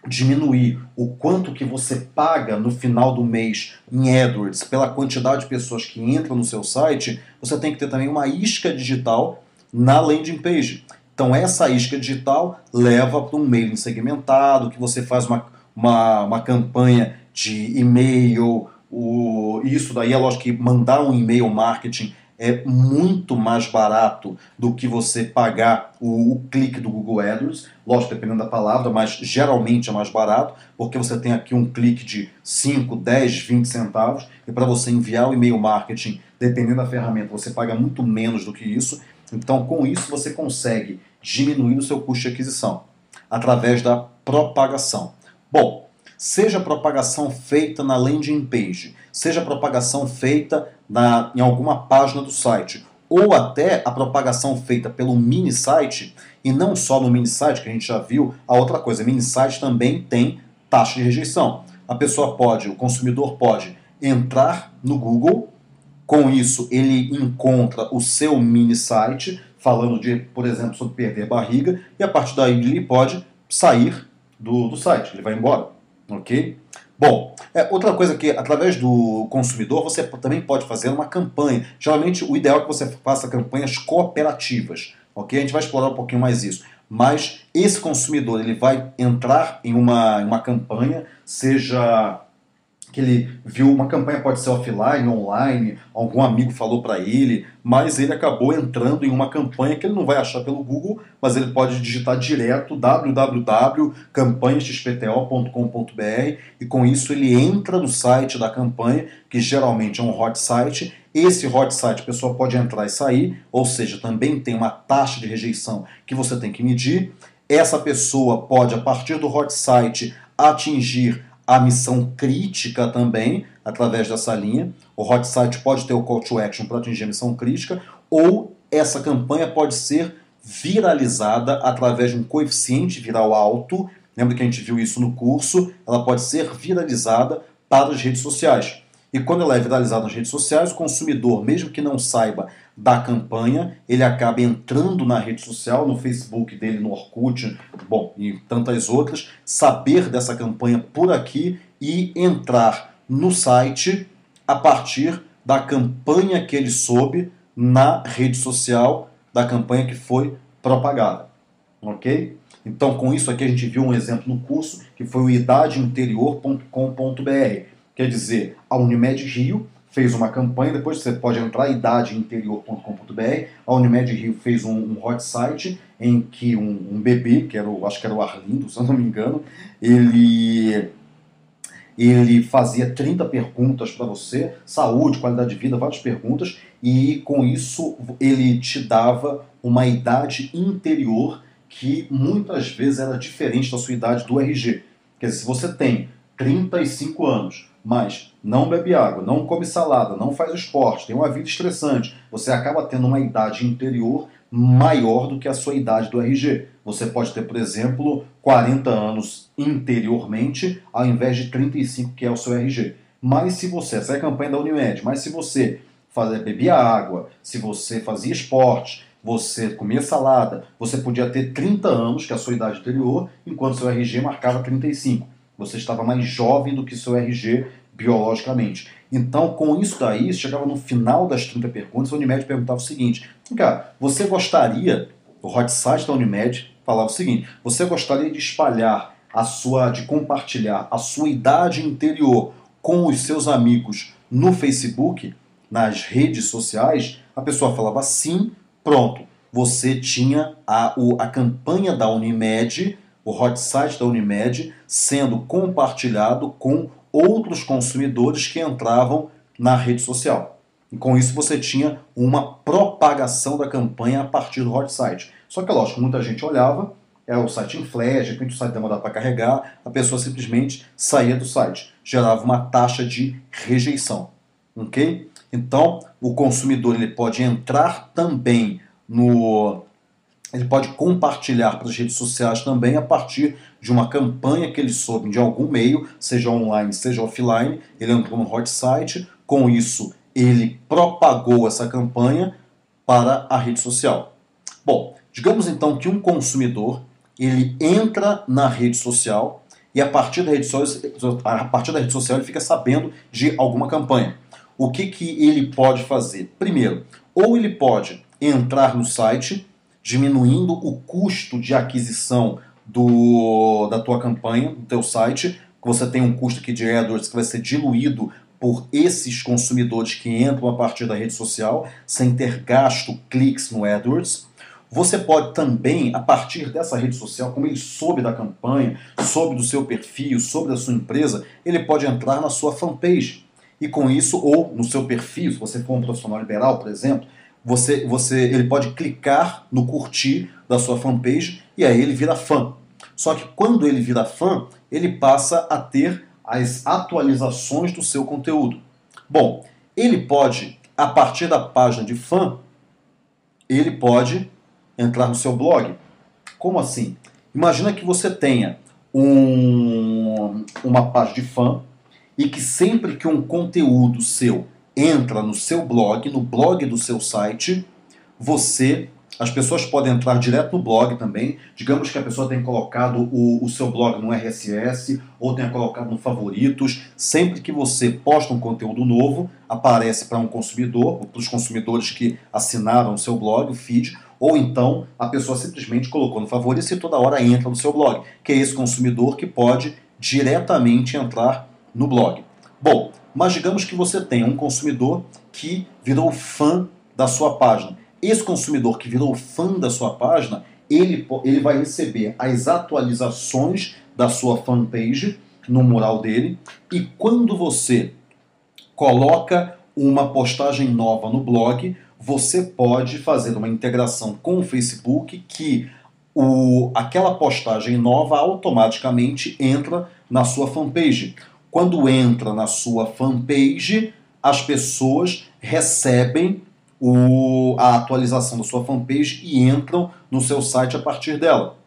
diminuir o quanto que você paga no final do mês em AdWords pela quantidade de pessoas que entram no seu site, você tem que ter também uma isca digital na landing page. Então essa isca digital leva para um mailing segmentado, que você faz uma campanha de e-mail, isso daí é lógico que mandar um e-mail marketing é muito mais barato do que você pagar o clique do Google AdWords, lógico, dependendo da palavra, mas geralmente é mais barato, porque você tem aqui um clique de 5, 10, 20 centavos, e para você enviar o e-mail marketing, dependendo da ferramenta, você paga muito menos do que isso. Então, com isso, você consegue diminuir o seu custo de aquisição através da propagação. Bom, seja a propagação feita na landing page, seja a propagação feita em alguma página do site, ou até a propagação feita pelo mini site, e não só no mini site, que a gente já viu, a outra coisa, mini site também tem taxa de rejeição. O consumidor pode entrar no Google, com isso ele encontra o seu mini site, falando de, por exemplo, sobre perder barriga, e a partir daí ele pode sair do site, ele vai embora. Ok? Bom, outra coisa que através do consumidor você também pode fazer uma campanha. Geralmente o ideal é que você faça campanhas cooperativas. Ok? A gente vai explorar um pouquinho mais isso. Mas esse consumidor ele vai entrar em uma campanha, seja que ele viu uma campanha, pode ser offline, online, algum amigo falou para ele, mas ele acabou entrando em uma campanha que ele não vai achar pelo Google, mas ele pode digitar direto www.campanhaxpto.com.br e com isso ele entra no site da campanha, que geralmente é um hot site. Esse hot site a pessoa pode entrar e sair, ou seja, também tem uma taxa de rejeição que você tem que medir. Essa pessoa pode, a partir do hot site, atingir a missão crítica também, através dessa linha. O hot site pode ter o call to action para atingir a missão crítica, ou essa campanha pode ser viralizada através de um coeficiente viral alto. Lembra que a gente viu isso no curso? Ela pode ser viralizada para as redes sociais. E quando ela é viralizada nas redes sociais, o consumidor, mesmo que não saiba da campanha, ele acaba entrando na rede social, no Facebook dele, no Orkut, bom, e tantas outras, saber dessa campanha por aqui e entrar no site a partir da campanha que ele soube na rede social, da campanha que foi propagada. Ok? Então, com isso aqui, a gente viu um exemplo no curso, que foi o idadeinterior.com.br. Quer dizer, a Unimed Rio fez uma campanha, depois você pode entrar, idadeinterior.com.br. A Unimed Rio fez um hot site em que um bebê, que era acho que era o Arlindo, se eu não me engano, ele fazia 30 perguntas para você, saúde, qualidade de vida, várias perguntas, e com isso ele te dava uma idade interior que muitas vezes era diferente da sua idade do RG. Quer dizer, se você tem 35 anos, mas não bebe água, não come salada, não faz esporte, tem uma vida estressante, você acaba tendo uma idade interior maior do que a sua idade do RG. Você pode ter, por exemplo, 40 anos interiormente, ao invés de 35, que é o seu RG. Mas se você, essa é a campanha da Unimed, mas se você bebia água, se você fazia esporte, você comia salada, você podia ter 30 anos, que é a sua idade anterior, enquanto seu RG marcava 35. Você estava mais jovem do que seu RG biologicamente. Então, com isso daí, chegava no final das 30 perguntas, a Unimed perguntava o seguinte: cara, você gostaria, o hot site da Unimed falava o seguinte, você gostaria de espalhar de compartilhar a sua idade interior com os seus amigos no Facebook, nas redes sociais? A pessoa falava sim, pronto. Você tinha a campanha da Unimed, o hot site da Unimed, sendo compartilhado com outros consumidores que entravam na rede social. E com isso você tinha uma propagação da campanha a partir do hot site. Só que, lógico, muita gente olhava, era o site em flash, de repente o site demorava para carregar, a pessoa simplesmente saía do site. Gerava uma taxa de rejeição. Ok? Então, o consumidor ele pode entrar também ele pode compartilhar para as redes sociais também a partir de uma campanha que ele soube de algum meio, seja online, seja offline. Ele entrou no hot site, com isso ele propagou essa campanha para a rede social. Bom, digamos então que um consumidor ele entra na rede social e a partir da rede social ele fica sabendo de alguma campanha. O que ele pode fazer? Primeiro, ou ele pode entrar no site, diminuindo o custo de aquisição da tua campanha, do teu site. Você tem um custo aqui de AdWords que vai ser diluído por esses consumidores que entram a partir da rede social, sem ter gasto cliques no AdWords. Você pode também, a partir dessa rede social, como ele soube da campanha, soube do seu perfil, soube da sua empresa, ele pode entrar na sua fanpage. E com isso, ou no seu perfil, se você for um profissional liberal, por exemplo, ele pode clicar no curtir da sua fanpage e aí ele vira fã. Só que quando ele vira fã, ele passa a ter as atualizações do seu conteúdo. Bom, ele pode, a partir da página de fã, ele pode entrar no seu blog. Como assim? Imagina que você tenha uma página de fã e que sempre que um conteúdo seu entra no seu blog, no blog do seu site, as pessoas podem entrar direto no blog também. Digamos que a pessoa tenha colocado o seu blog no RSS ou tenha colocado no favoritos. Sempre que você posta um conteúdo novo, aparece para um consumidor, para os consumidores que assinaram o seu blog, o feed, ou então a pessoa simplesmente colocou no favoritos e toda hora entra no seu blog, que é esse consumidor que pode diretamente entrar no blog. Bom, mas digamos que você tenha um consumidor que virou fã da sua página. Esse consumidor que virou fã da sua página, ele vai receber as atualizações da sua fanpage no mural dele, e quando você coloca uma postagem nova no blog, você pode fazer uma integração com o Facebook que aquela postagem nova automaticamente entra na sua fanpage. Quando entra na sua fanpage, as pessoas recebem a atualização da sua fanpage e entram no seu site a partir dela.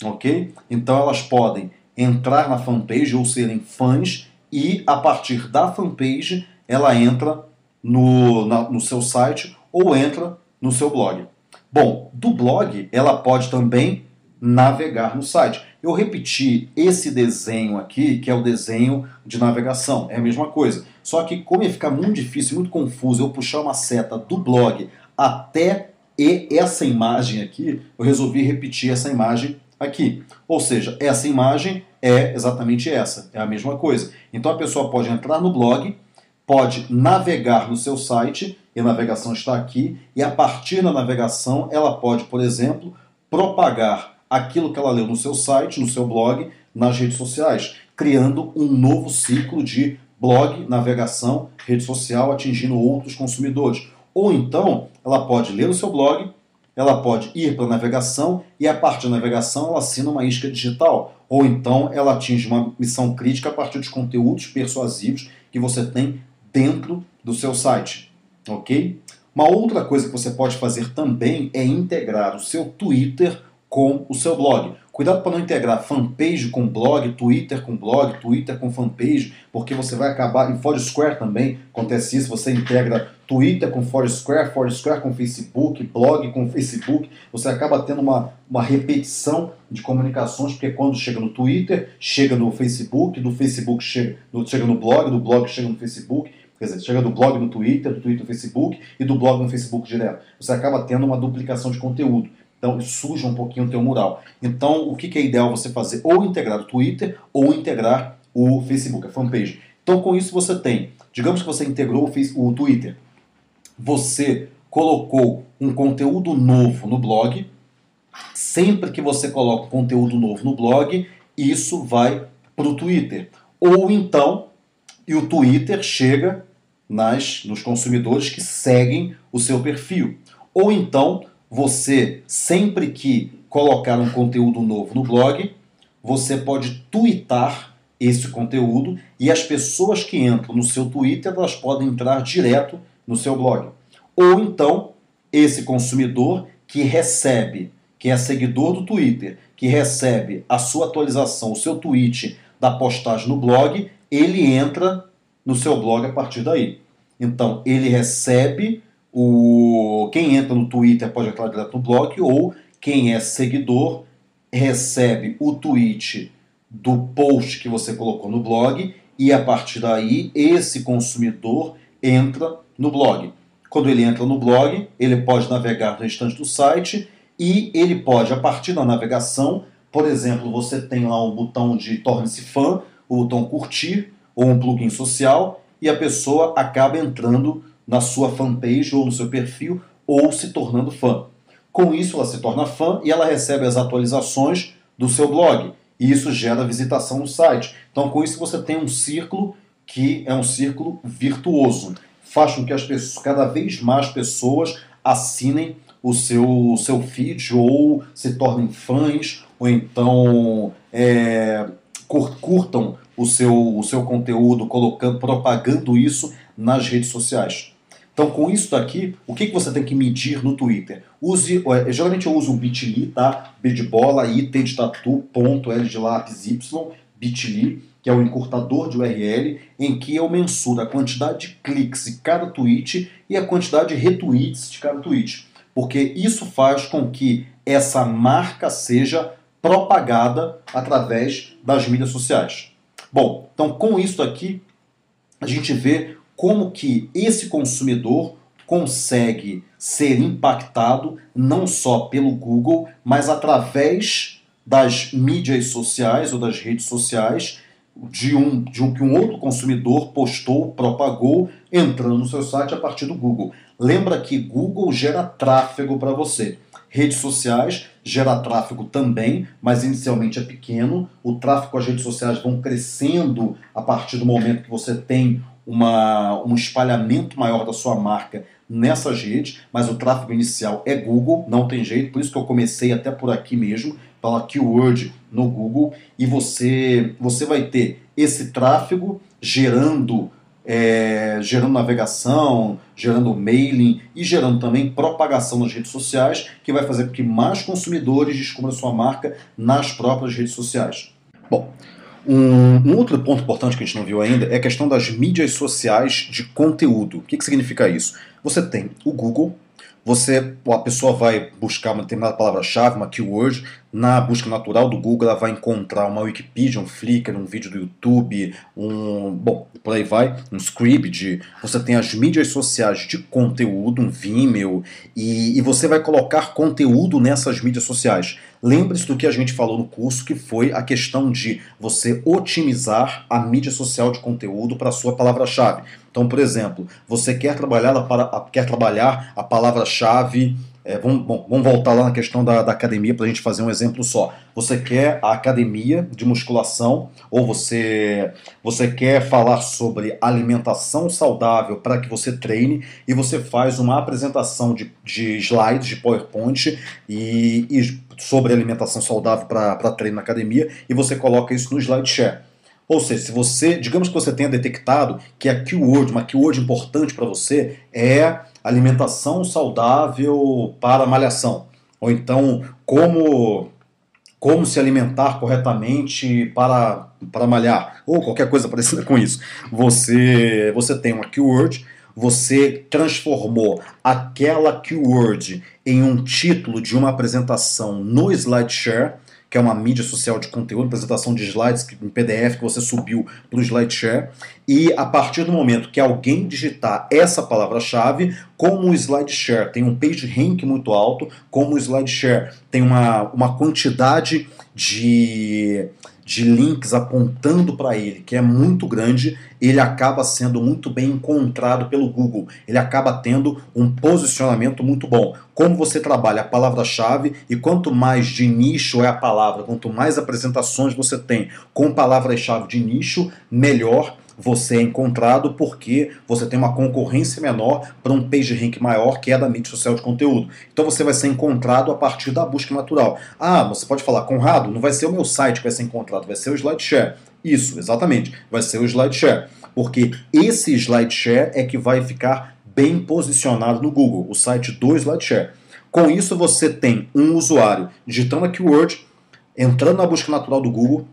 Ok? Então elas podem entrar na fanpage ou serem fãs e a partir da fanpage ela entra no seu site ou entra no seu blog. Bom, do blog ela pode também navegar no site. Eu repeti esse desenho aqui, que é o desenho de navegação, é a mesma coisa. Só que como ia ficar muito difícil, muito confuso eu puxar uma seta do blog até essa imagem aqui, eu resolvi repetir essa imagem aqui. Ou seja, essa imagem é exatamente essa, é a mesma coisa. Então a pessoa pode entrar no blog, pode navegar no seu site, e a navegação está aqui, e a partir da navegação ela pode, por exemplo, propagar aquilo que ela leu no seu site, no seu blog, nas redes sociais, criando um novo ciclo de blog, navegação, rede social, atingindo outros consumidores. Ou então, ela pode ler o seu blog, ela pode ir para a navegação e a partir da navegação ela assina uma isca digital. Ou então ela atinge uma missão crítica a partir de conteúdos persuasivos que você tem dentro do seu site. Ok? Uma outra coisa que você pode fazer também é integrar o seu Twitter com o seu blog. Cuidado para não integrar fanpage com blog, Twitter com fanpage, porque você vai acabar, em Foursquare também acontece isso, você integra Twitter com Foursquare, Foursquare com Facebook, blog com Facebook, você acaba tendo uma repetição de comunicações, porque quando chega no Twitter, chega no Facebook, do Facebook chega no blog, do blog chega no Facebook, quer dizer, chega do blog no Twitter, do Twitter no Facebook e do blog no Facebook direto. Você acaba tendo uma duplicação de conteúdo. Então, suja um pouquinho o teu mural. Então, o que é ideal você fazer? Ou integrar o Twitter, ou integrar o Facebook, a fanpage. Então, com isso você tem, digamos que você integrou o Twitter. Você colocou um conteúdo novo no blog. Sempre que você coloca um conteúdo novo no blog, isso vai para o Twitter. Ou então, e o Twitter chega nos consumidores que seguem o seu perfil. Ou então, você, sempre que colocar um conteúdo novo no blog, você pode twittar esse conteúdo e as pessoas que entram no seu Twitter, elas podem entrar direto no seu blog. Ou então, esse consumidor que recebe, que é seguidor do Twitter, que recebe a sua atualização, o seu tweet da postagem no blog, ele entra no seu blog a partir daí. Então, ele recebe quem entra no Twitter pode entrar direto no blog, ou quem é seguidor recebe o tweet do post que você colocou no blog e a partir daí esse consumidor entra no blog. Quando ele entra no blog, ele pode navegar no restante do site e ele pode, a partir da navegação, por exemplo, você tem lá um botão de torne-se fã, o botão curtir ou um plugin social e a pessoa acaba entrando na sua fanpage ou no seu perfil, ou se tornando fã. Com isso, ela se torna fã e ela recebe as atualizações do seu blog. E isso gera visitação no site. Então, com isso, você tem um círculo que é um círculo virtuoso. Faz com que cada vez mais pessoas assinem o seu feed, ou se tornem fãs, ou então curtam o seu conteúdo, propagando isso nas redes sociais. Então, com isso daqui, o que você tem que medir no Twitter? Geralmente eu uso o Bitly, tá? B de bola, I, T de tatu, ponto, L de lápis, Y, Bitly, que é o encurtador de URL, em que eu mensuro a quantidade de cliques de cada tweet e a quantidade de retweets de cada tweet. Porque isso faz com que essa marca seja propagada através das mídias sociais. Bom, então com isso aqui, a gente vê como que esse consumidor consegue ser impactado não só pelo Google, mas através das mídias sociais ou das redes sociais que um outro consumidor postou, propagou, entrando no seu site a partir do Google. Lembra que Google gera tráfego para você. Redes sociais gera tráfego também, mas inicialmente é pequeno. O tráfego com as redes sociais vão crescendo a partir do momento que você tem um espalhamento maior da sua marca nessas redes, mas o tráfego inicial é Google, não tem jeito, por isso que eu comecei até por aqui mesmo, pela keyword no Google, e você vai ter esse tráfego gerando navegação, gerando mailing e gerando também propagação nas redes sociais, que vai fazer com que mais consumidores descubram a sua marca nas próprias redes sociais. Bom, Um outro ponto importante que a gente não viu ainda é a questão das mídias sociais de conteúdo. O que significa isso? Você tem o Google, a pessoa vai buscar uma determinada palavra-chave, uma keyword, na busca natural do Google ela vai encontrar uma Wikipedia, um Flickr, um vídeo do YouTube, bom, por aí vai, um Scribd. Você tem as mídias sociais de conteúdo, um Vimeo, e você vai colocar conteúdo nessas mídias sociais. Lembre-se do que a gente falou no curso, que foi a questão de você otimizar a mídia social de conteúdo para a sua palavra-chave. Então, por exemplo, você quer trabalhar a palavra-chave. Vamos voltar lá na questão da academia para a gente fazer um exemplo só. Você quer a academia de musculação ou você quer falar sobre alimentação saudável para que você treine e você faz uma apresentação de slides, de PowerPoint e sobre alimentação saudável para treino na academia e você coloca isso no SlideShare. Ou seja, digamos que você tenha detectado que uma keyword importante para você é alimentação saudável para malhação. Ou então, como se alimentar corretamente para malhar. Ou qualquer coisa parecida com isso. Você tem uma keyword, você transformou aquela keyword em um título de uma apresentação no SlideShare, que é uma mídia social de conteúdo, apresentação de slides em PDF que você subiu para o SlideShare, e a partir do momento que alguém digitar essa palavra-chave, como o SlideShare tem um PageRank muito alto, como o SlideShare tem uma quantidade de links apontando para ele, que é muito grande, ele acaba sendo muito bem encontrado pelo Google. Ele acaba tendo um posicionamento muito bom. Como você trabalha a palavra-chave e quanto mais de nicho é a palavra, quanto mais apresentações você tem com palavras-chave de nicho, melhor você é encontrado, porque você tem uma concorrência menor para um PageRank maior, que é da mídia social de conteúdo. Então você vai ser encontrado a partir da busca natural. Ah, você pode falar, Conrado, não vai ser o meu site que vai ser encontrado, vai ser o SlideShare. Isso, exatamente, vai ser o SlideShare. Porque esse SlideShare é que vai ficar bem posicionado no Google, o site do SlideShare. Com isso você tem um usuário digitando a keyword, entrando na busca natural do Google,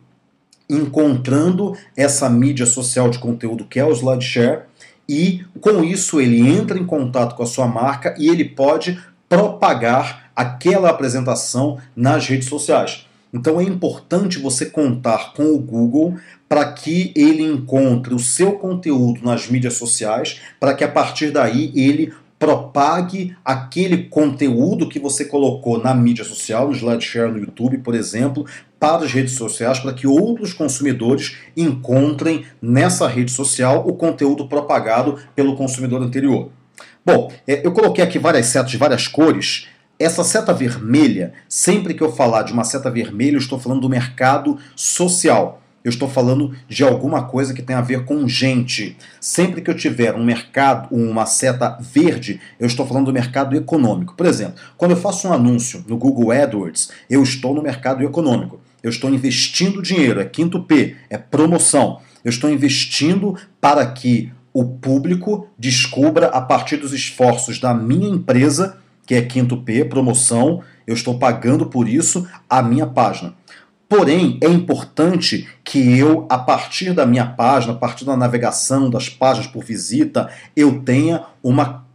encontrando essa mídia social de conteúdo que é o SlideShare, e com isso ele entra em contato com a sua marca e ele pode propagar aquela apresentação nas redes sociais. Então é importante você contar com o Google para que ele encontre o seu conteúdo nas mídias sociais, para que a partir daí ele propague aquele conteúdo que você colocou na mídia social, no SlideShare no YouTube, por exemplo, para as redes sociais, para que outros consumidores encontrem nessa rede social o conteúdo propagado pelo consumidor anterior. Bom, eu coloquei aqui várias setas de várias cores. Essa seta vermelha, sempre que eu falar de uma seta vermelha, eu estou falando do mercado social. Eu estou falando de alguma coisa que tem a ver com gente. Sempre que eu tiver uma seta verde, eu estou falando do mercado econômico. Por exemplo, quando eu faço um anúncio no Google AdWords, eu estou no mercado econômico. Eu estou investindo dinheiro, é quinto P, é promoção. Eu estou investindo para que o público descubra, a partir dos esforços da minha empresa, que é quinto P, promoção, eu estou pagando por isso, a minha página. Porém, é importante que eu, a partir da minha página, a partir da navegação, das páginas por visita, eu tenha uma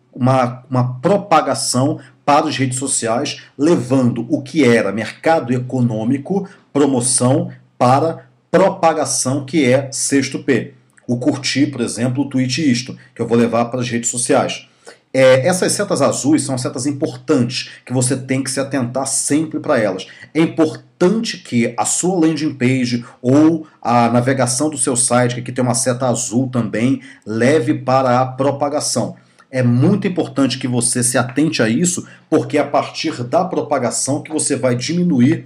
propagação para as redes sociais, levando o que era mercado econômico, promoção, para propagação, que é sexto P. O curtir, por exemplo, o tweet isto, que eu vou levar para as redes sociais. Essas setas azuis são setas importantes, que você tem que se atentar sempre para elas. É importante que a sua landing page ou a navegação do seu site, que aqui tem uma seta azul também, leve para a propagação. É muito importante que você se atente a isso, porque é a partir da propagação que você vai diminuir,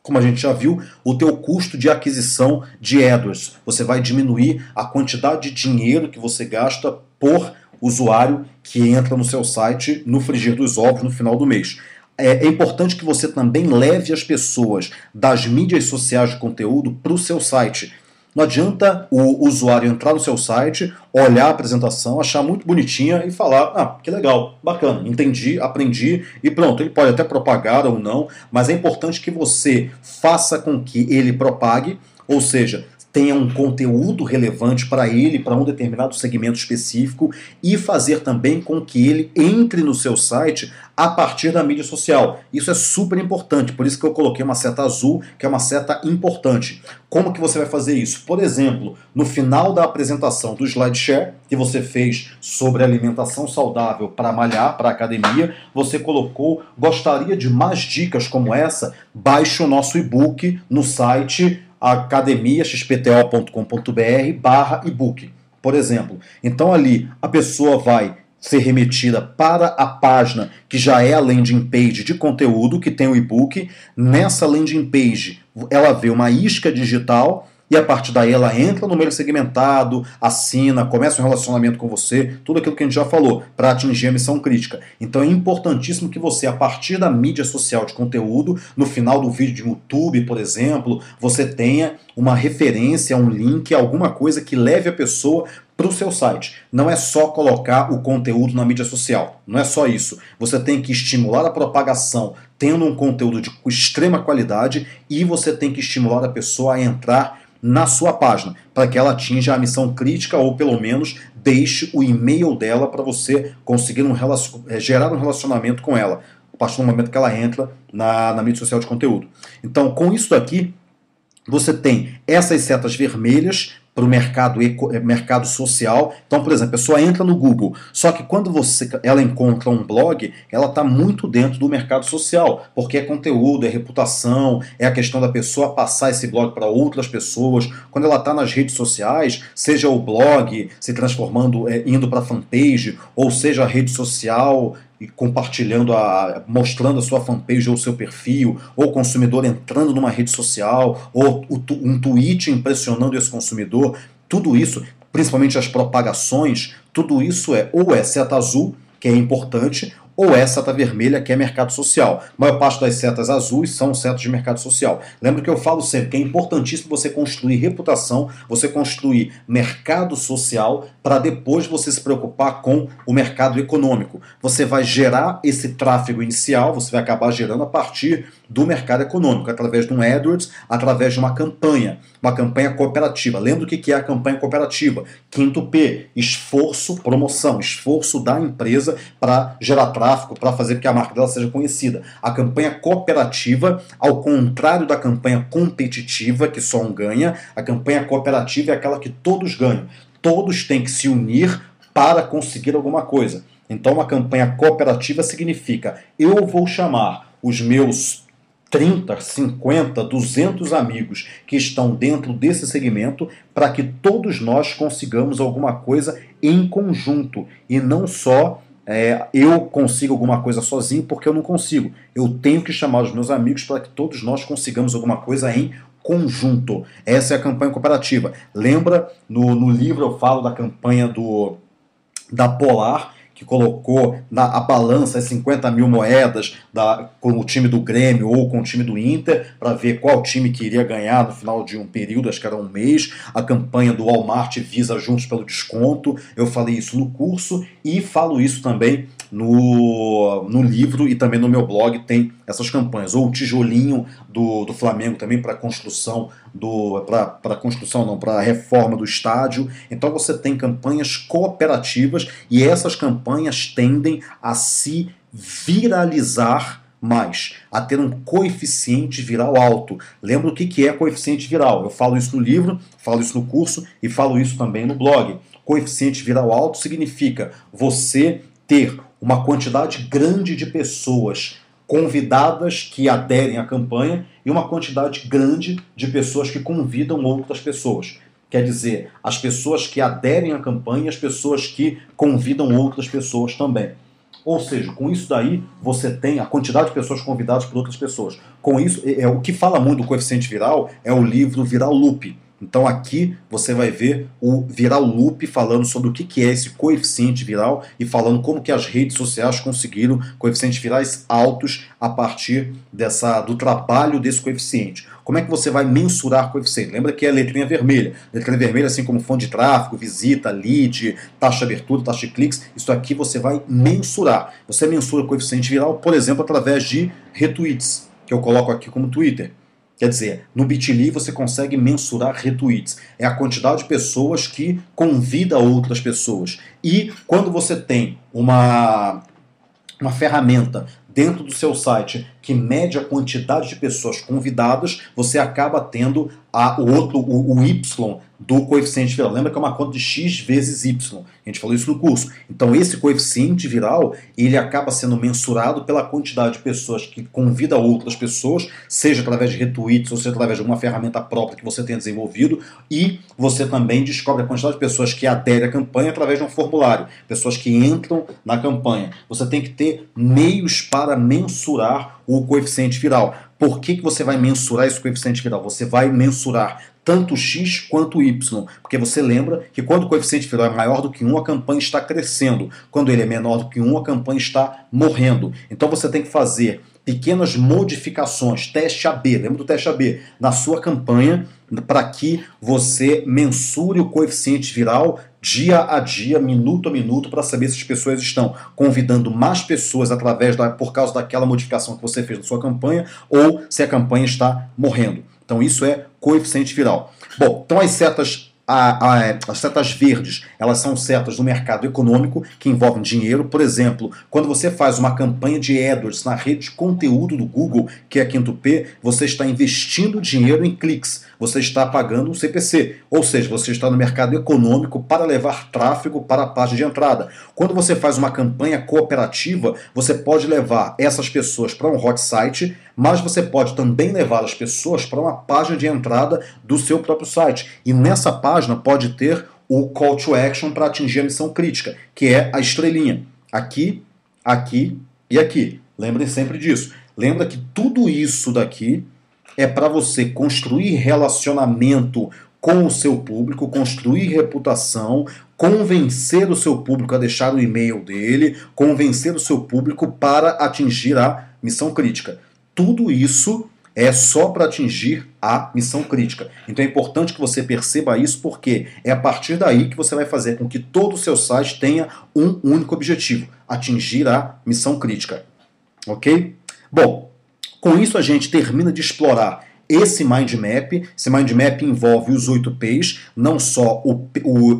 como a gente já viu, o teu custo de aquisição de AdWords. Você vai diminuir a quantidade de dinheiro que você gasta por usuário que entra no seu site no frigir dos ovos no final do mês. É importante que você também leve as pessoas das mídias sociais de conteúdo para o seu site. Não adianta o usuário entrar no seu site, olhar a apresentação, achar muito bonitinha e falar, ah, que legal, bacana, entendi, aprendi e pronto. Ele pode até propagar ou não, mas é importante que você faça com que ele propague, ou seja, tenha um conteúdo relevante para ele, para um determinado segmento específico, e fazer também com que ele entre no seu site a partir da mídia social. Isso é super importante, por isso que eu coloquei uma seta azul, que é uma seta importante. Como que você vai fazer isso? Por exemplo, no final da apresentação do SlideShare, que você fez sobre alimentação saudável para malhar, para academia, você colocou, gostaria de mais dicas como essa? Baixe o nosso e-book no site academiaxpto.com.br/ebook, por exemplo. Então ali a pessoa vai ser remetida para a página que já é a landing page de conteúdo, que tem o e-book. Nessa landing page ela vê uma isca digital e a partir daí ela entra no meio segmentado, assina, começa um relacionamento com você, tudo aquilo que a gente já falou, para atingir a missão crítica. Então é importantíssimo que você, a partir da mídia social de conteúdo, no final do vídeo de YouTube, por exemplo, você tenha uma referência, um link, alguma coisa que leve a pessoa para o seu site. Não é só colocar o conteúdo na mídia social, não é só isso. Você tem que estimular a propagação tendo um conteúdo de extrema qualidade e você tem que estimular a pessoa a entrar na sua página, para que ela atinja a missão crítica ou pelo menos deixe o e-mail dela para você conseguir gerar um relacionamento com ela, a partir do momento que ela entra na mídia social de conteúdo. Então, com isso daqui, você tem essas setas vermelhas para o mercado social. Então, por exemplo, a pessoa entra no Google, só que quando ela encontra um blog, ela está muito dentro do mercado social, porque é conteúdo, é reputação, é a questão da pessoa passar esse blog para outras pessoas. Quando ela está nas redes sociais, seja o blog se transformando, indo para a fanpage, ou seja a rede social e compartilhando, mostrando a sua fanpage ou o seu perfil, ou o consumidor entrando numa rede social, ou um tweet impressionando esse consumidor, tudo isso, principalmente as propagações, tudo isso ou é seta azul, que é importante, ou é seta vermelha, que é mercado social. A maior parte das setas azuis são setas de mercado social. Lembra que eu falo sempre que é importantíssimo você construir reputação, você construir mercado social, para depois você se preocupar com o mercado econômico. Você vai gerar esse tráfego inicial, você vai acabar gerando a partir do mercado econômico, através de um AdWords, através de uma campanha cooperativa. Lembra o que é a campanha cooperativa? Quinto P, esforço, promoção, esforço da empresa para gerar tráfego, para fazer com que a marca dela seja conhecida. A campanha cooperativa, ao contrário da campanha competitiva, que só um ganha, a campanha cooperativa é aquela que todos ganham. Todos têm que se unir para conseguir alguma coisa. Então, uma campanha cooperativa significa: eu vou chamar os meus 30, 50, 200 amigos que estão dentro desse segmento para que todos nós consigamos alguma coisa em conjunto e não só eu consigo alguma coisa sozinho porque eu não consigo. Eu tenho que chamar os meus amigos para que todos nós consigamos alguma coisa em conjunto. Essa é a campanha cooperativa. Lembra, no livro eu falo da campanha da Polar, que colocou a balança as 50 mil moedas com o time do Grêmio ou com o time do Inter, para ver qual time que iria ganhar no final de um período, acho que era um mês. A campanha do Walmart Visa Juntos pelo Desconto, eu falei isso no curso e falo isso também no livro e também no meu blog tem essas campanhas. Ou o tijolinho do Flamengo também para construção para a reforma do estádio. Então você tem campanhas cooperativas e essas campanhas tendem a se viralizar mais, a ter um coeficiente viral alto. Lembra o que é coeficiente viral? Eu falo isso no livro, falo isso no curso e falo isso também no blog. Coeficiente viral alto significa você ter uma quantidade grande de pessoas convidadas que aderem à campanha e uma quantidade grande de pessoas que convidam outras pessoas. Quer dizer, as pessoas que aderem à campanha e as pessoas que convidam outras pessoas também. Ou seja, com isso daí você tem a quantidade de pessoas convidadas por outras pessoas. Com isso, o que fala muito do coeficiente viral é o livro Viral Loop. Então aqui você vai ver o Viral Loop falando sobre o que é esse coeficiente viral e falando como que as redes sociais conseguiram coeficientes virais altos a partir do trabalho desse coeficiente. Como é que você vai mensurar coeficiente? Lembra que é a letrinha vermelha. Letrinha vermelha, assim como fonte de tráfego, visita, lead, taxa de abertura, taxa de cliques, isso aqui você vai mensurar. Você mensura o coeficiente viral, por exemplo, através de retweets, que eu coloco aqui como Twitter. Quer dizer, no Bitly você consegue mensurar retweets. É a quantidade de pessoas que convida outras pessoas. E quando você tem uma ferramenta dentro do seu site que mede a quantidade de pessoas convidadas, você acaba tendo o Y do coeficiente viral. Lembra que é uma conta de x vezes y. A gente falou isso no curso. Então esse coeficiente viral, ele acaba sendo mensurado pela quantidade de pessoas que convida outras pessoas, seja através de retweets ou seja através de alguma ferramenta própria que você tenha desenvolvido, e você também descobre a quantidade de pessoas que aderem à campanha através de um formulário, pessoas que entram na campanha. Você tem que ter meios para mensurar o coeficiente viral. Por que você vai mensurar esse coeficiente viral? Você vai mensurar tanto x quanto y, porque você lembra que quando o coeficiente viral é maior do que 1, a campanha está crescendo. Quando ele é menor do que 1, a campanha está morrendo. Então você tem que fazer pequenas modificações, teste AB, lembra do teste AB, na sua campanha, para que você mensure o coeficiente viral dia a dia, minuto a minuto, para saber se as pessoas estão convidando mais pessoas por causa daquela modificação que você fez na sua campanha, ou se a campanha está morrendo. Então isso é coeficiente viral. Bom, então as setas verdes, elas são setas do mercado econômico que envolvem dinheiro. Por exemplo, quando você faz uma campanha de AdWords na rede de conteúdo do Google, que é a 5P, você está investindo dinheiro em cliques, você está pagando um CPC, ou seja, você está no mercado econômico para levar tráfego para a página de entrada. Quando você faz uma campanha cooperativa, você pode levar essas pessoas para um hot site, mas você pode também levar as pessoas para uma página de entrada do seu próprio site. E nessa página pode ter o call to action para atingir a missão crítica, que é a estrelinha. Aqui, aqui e aqui. Lembrem sempre disso. Lembra que tudo isso daqui é para você construir relacionamento com o seu público, construir reputação, convencer o seu público a deixar o e-mail dele, convencer o seu público para atingir a missão crítica. Tudo isso é só para atingir a missão crítica. Então é importante que você perceba isso, porque é a partir daí que você vai fazer com que todo o seu site tenha um único objetivo: atingir a missão crítica. Ok? Bom, com isso a gente termina de explorar esse mind map. Esse mind map envolve os 8 P's, não só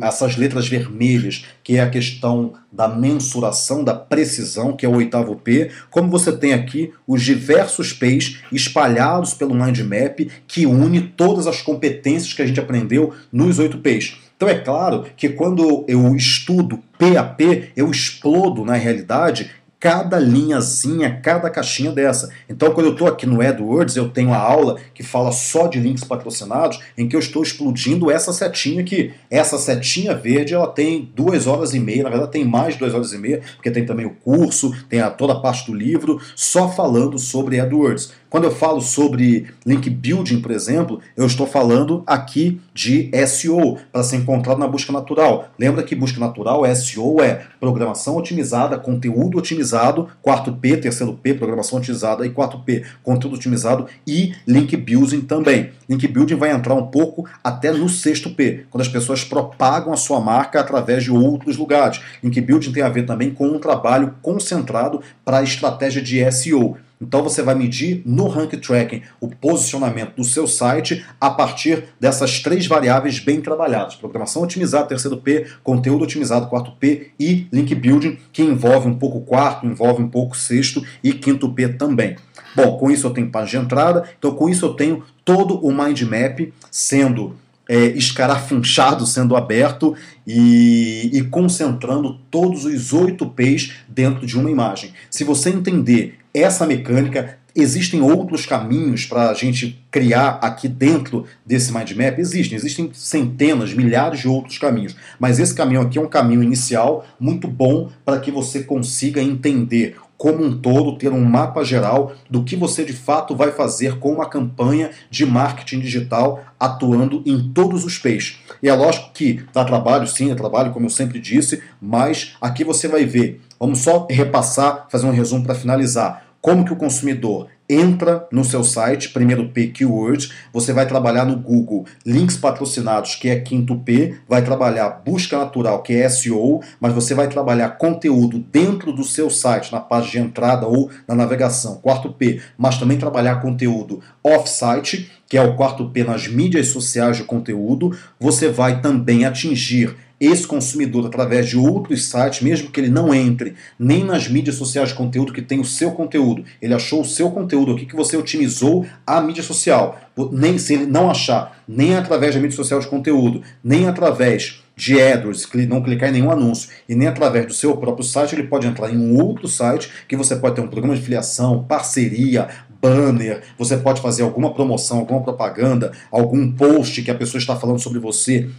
essas letras vermelhas, que é a questão da mensuração, da precisão, que é o 8º P, como você tem aqui os diversos P's espalhados pelo mind map, que une todas as competências que a gente aprendeu nos 8 P's. Então é claro que quando eu estudo P a P, eu explodo na realidade cada linhazinha, cada caixinha dessa. Então, quando eu estou aqui no AdWords, eu tenho a aula que fala só de links patrocinados, em que eu estou explodindo essa setinha aqui. Essa setinha verde, ela tem 2 horas e meia, na verdade tem mais de 2 horas e meia, porque tem também o curso, tem toda a parte do livro, só falando sobre AdWords. Quando eu falo sobre link building, por exemplo, eu estou falando aqui de SEO, para ser encontrado na busca natural. Lembra que busca natural, SEO, é programação otimizada, conteúdo otimizado, 4 P, 3º P, programação otimizada, e 4 P, conteúdo otimizado, e link building também. Link building vai entrar um pouco até no 6º P, quando as pessoas propagam a sua marca através de outros lugares. Link building tem a ver também com um trabalho concentrado para a estratégia de SEO. Então você vai medir no Rank Tracking o posicionamento do seu site a partir dessas 3 variáveis bem trabalhadas: programação otimizada, 3º P, conteúdo otimizado, 4º P, e link building, que envolve um pouco o 4º, envolve um pouco o 6º e 5º P também. Bom, com isso eu tenho página de entrada, então com isso eu tenho todo o mind map sendo escarafunchado, sendo aberto e concentrando todos os 8 P's dentro de uma imagem. Se você entender essa mecânica, existem outros caminhos para a gente criar aqui dentro desse mind map? Existem centenas, milhares de outros caminhos, mas esse caminho aqui é um caminho inicial muito bom para que você consiga entender como um todo, ter um mapa geral do que você de fato vai fazer com uma campanha de marketing digital atuando em todos os P's. E é lógico que dá trabalho, sim, é trabalho, como eu sempre disse, mas aqui você vai ver. Vamos só repassar, fazer um resumo para finalizar. Como que o consumidor entra no seu site, primeiro P, Keywords, você vai trabalhar no Google links patrocinados, que é quinto P, vai trabalhar busca natural, que é SEO, mas você vai trabalhar conteúdo dentro do seu site, na página de entrada ou na navegação, quarto P, mas também trabalhar conteúdo off-site, que é o quarto P nas mídias sociais de conteúdo. Você vai também atingir esse consumidor através de outros sites, mesmo que ele não entre nem nas mídias sociais de conteúdo que tem o seu conteúdo. Ele achou o seu conteúdo aqui que você otimizou a mídia social. Nem se ele não achar, nem através da mídia social de conteúdo, nem através de AdWords, não clicar em nenhum anúncio, e nem através do seu próprio site, ele pode entrar em um outro site que você pode ter um programa de filiação, parceria, banner, você pode fazer alguma promoção, alguma propaganda, algum post que a pessoa está falando sobre você,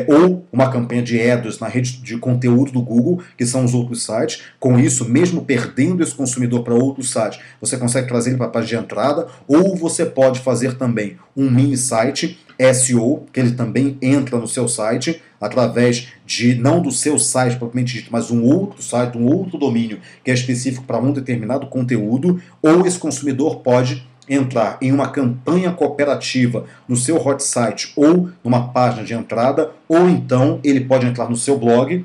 ou uma campanha de AdWords na rede de conteúdo do Google, que são os outros sites. Com isso, mesmo perdendo esse consumidor para outros sites, você consegue trazer ele para a página de entrada, ou você pode fazer também um mini site SEO, que ele também entra no seu site, através de, não do seu site propriamente dito, mas um outro site, um outro domínio que é específico para um determinado conteúdo, ou esse consumidor pode entrar em uma campanha cooperativa no seu hot site ou numa página de entrada, ou então ele pode entrar no seu blog,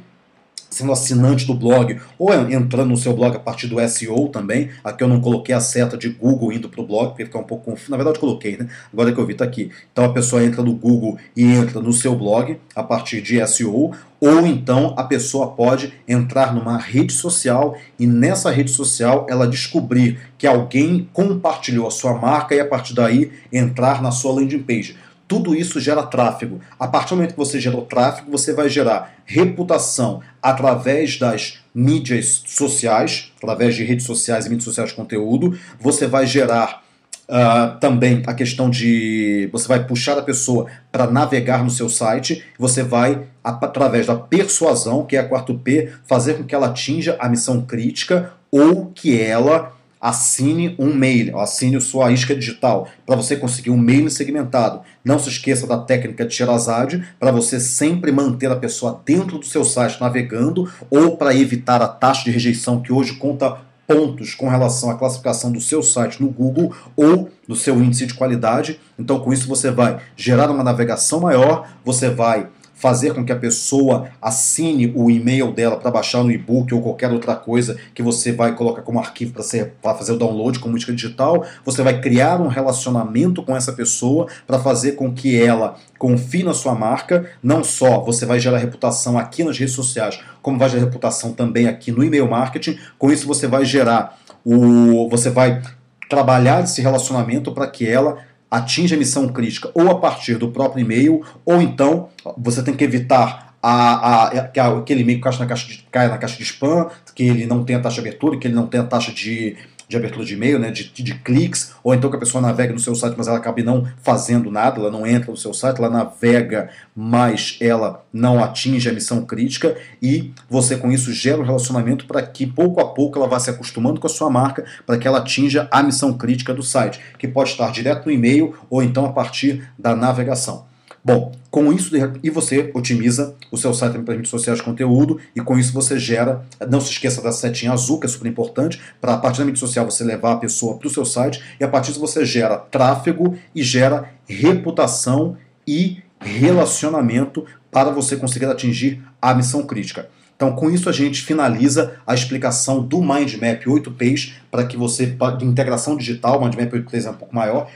sendo assinante do blog, ou entrando no seu blog a partir do SEO também. Aqui eu não coloquei a seta de Google indo para o blog, porque fica um pouco confuso. Na verdade eu coloquei, né? Agora que eu vi, está aqui. Então a pessoa entra no Google e entra no seu blog a partir de SEO, ou então a pessoa pode entrar numa rede social e nessa rede social ela descobrir que alguém compartilhou a sua marca e a partir daí entrar na sua landing page. Tudo isso gera tráfego. A partir do momento que você gerou tráfego, você vai gerar reputação através das mídias sociais, através de redes sociais e mídias sociais de conteúdo. Você vai gerar também a questão de... Você vai puxar a pessoa para navegar no seu site. Você vai, através da persuasão, que é a quarto P, fazer com que ela atinja a missão crítica ou que ela assine um mail, assine sua isca digital, para você conseguir um mail segmentado. Não se esqueça da técnica de Sherazade, para você sempre manter a pessoa dentro do seu site navegando, ou para evitar a taxa de rejeição, que hoje conta pontos com relação à classificação do seu site no Google ou do seu índice de qualidade. Então, com isso, você vai gerar uma navegação maior, você vai fazer com que a pessoa assine o e-mail dela para baixar no e-book ou qualquer outra coisa que você vai colocar como arquivo para fazer o download como música digital. Você vai criar um relacionamento com essa pessoa para fazer com que ela confie na sua marca. Não só você vai gerar reputação aqui nas redes sociais, como vai gerar reputação também aqui no e-mail marketing. Com isso você vai gerar você vai trabalhar esse relacionamento para que ela atinge a missão crítica ou a partir do próprio e-mail, ou então você tem que evitar que aquele e-mail caia na caixa de spam, que ele não tenha taxa de abertura, que ele não tenha taxa de abertura de e-mail, né, de cliques, ou então que a pessoa navegue no seu site, mas ela acabe não fazendo nada, ela não entra no seu site, ela navega, mas ela não atinge a missão crítica, e você com isso gera um relacionamento para que pouco a pouco ela vá se acostumando com a sua marca, para que ela atinja a missão crítica do site, que pode estar direto no e-mail, ou então a partir da navegação. Bom, com isso, e você otimiza o seu site para redes sociais de conteúdo, e com isso você gera, não se esqueça da setinha azul, que é super importante, para a partir da mídia social você levar a pessoa para o seu site, e a partir disso você gera tráfego e gera reputação e relacionamento para você conseguir atingir a missão crítica. Então, com isso a gente finaliza a explicação do Mind Map 8Ps, para que você, de integração digital, o Mind Map 8Ps é um pouco maior,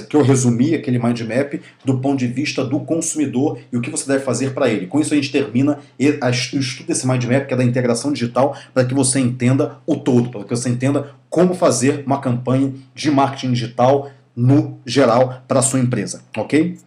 que eu resumi aquele Mind Map do ponto de vista do consumidor e o que você deve fazer para ele. Com isso a gente termina o estudo desse Mind Map, que é da integração digital, para que você entenda o todo, para que você entenda como fazer uma campanha de marketing digital no geral para a sua empresa, ok?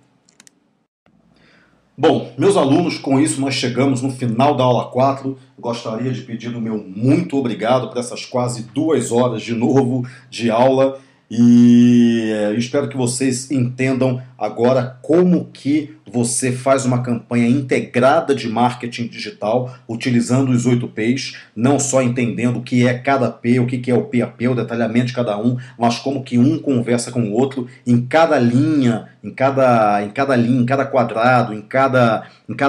Bom, meus alunos, com isso nós chegamos no final da aula 4. Gostaria de pedir o meu muito obrigado por essas quase 2 horas de novo de aula, e espero que vocês entendam agora como que você faz uma campanha integrada de marketing digital utilizando os 8Ps, não só entendendo o que é cada P, o que é o PAP, o detalhamento de cada um, mas como que um conversa com o outro em cada linha, em cada quadrado, em cada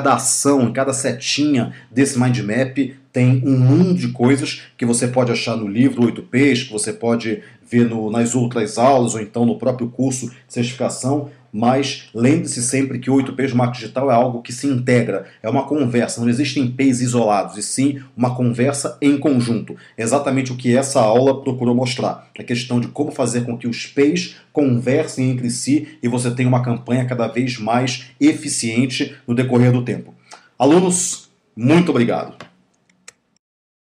ação, em cada setinha desse mind map. Tem um mundo de coisas que você pode achar no livro 8Ps, que você pode ver nas outras aulas ou então no próprio curso de certificação, mas lembre-se sempre que o 8Ps do marketing digital é algo que se integra, é uma conversa, não existem Ps isolados, e sim uma conversa em conjunto. É exatamente o que essa aula procurou mostrar, a questão de como fazer com que os Ps conversem entre si e você tenha uma campanha cada vez mais eficiente no decorrer do tempo. Alunos, muito obrigado!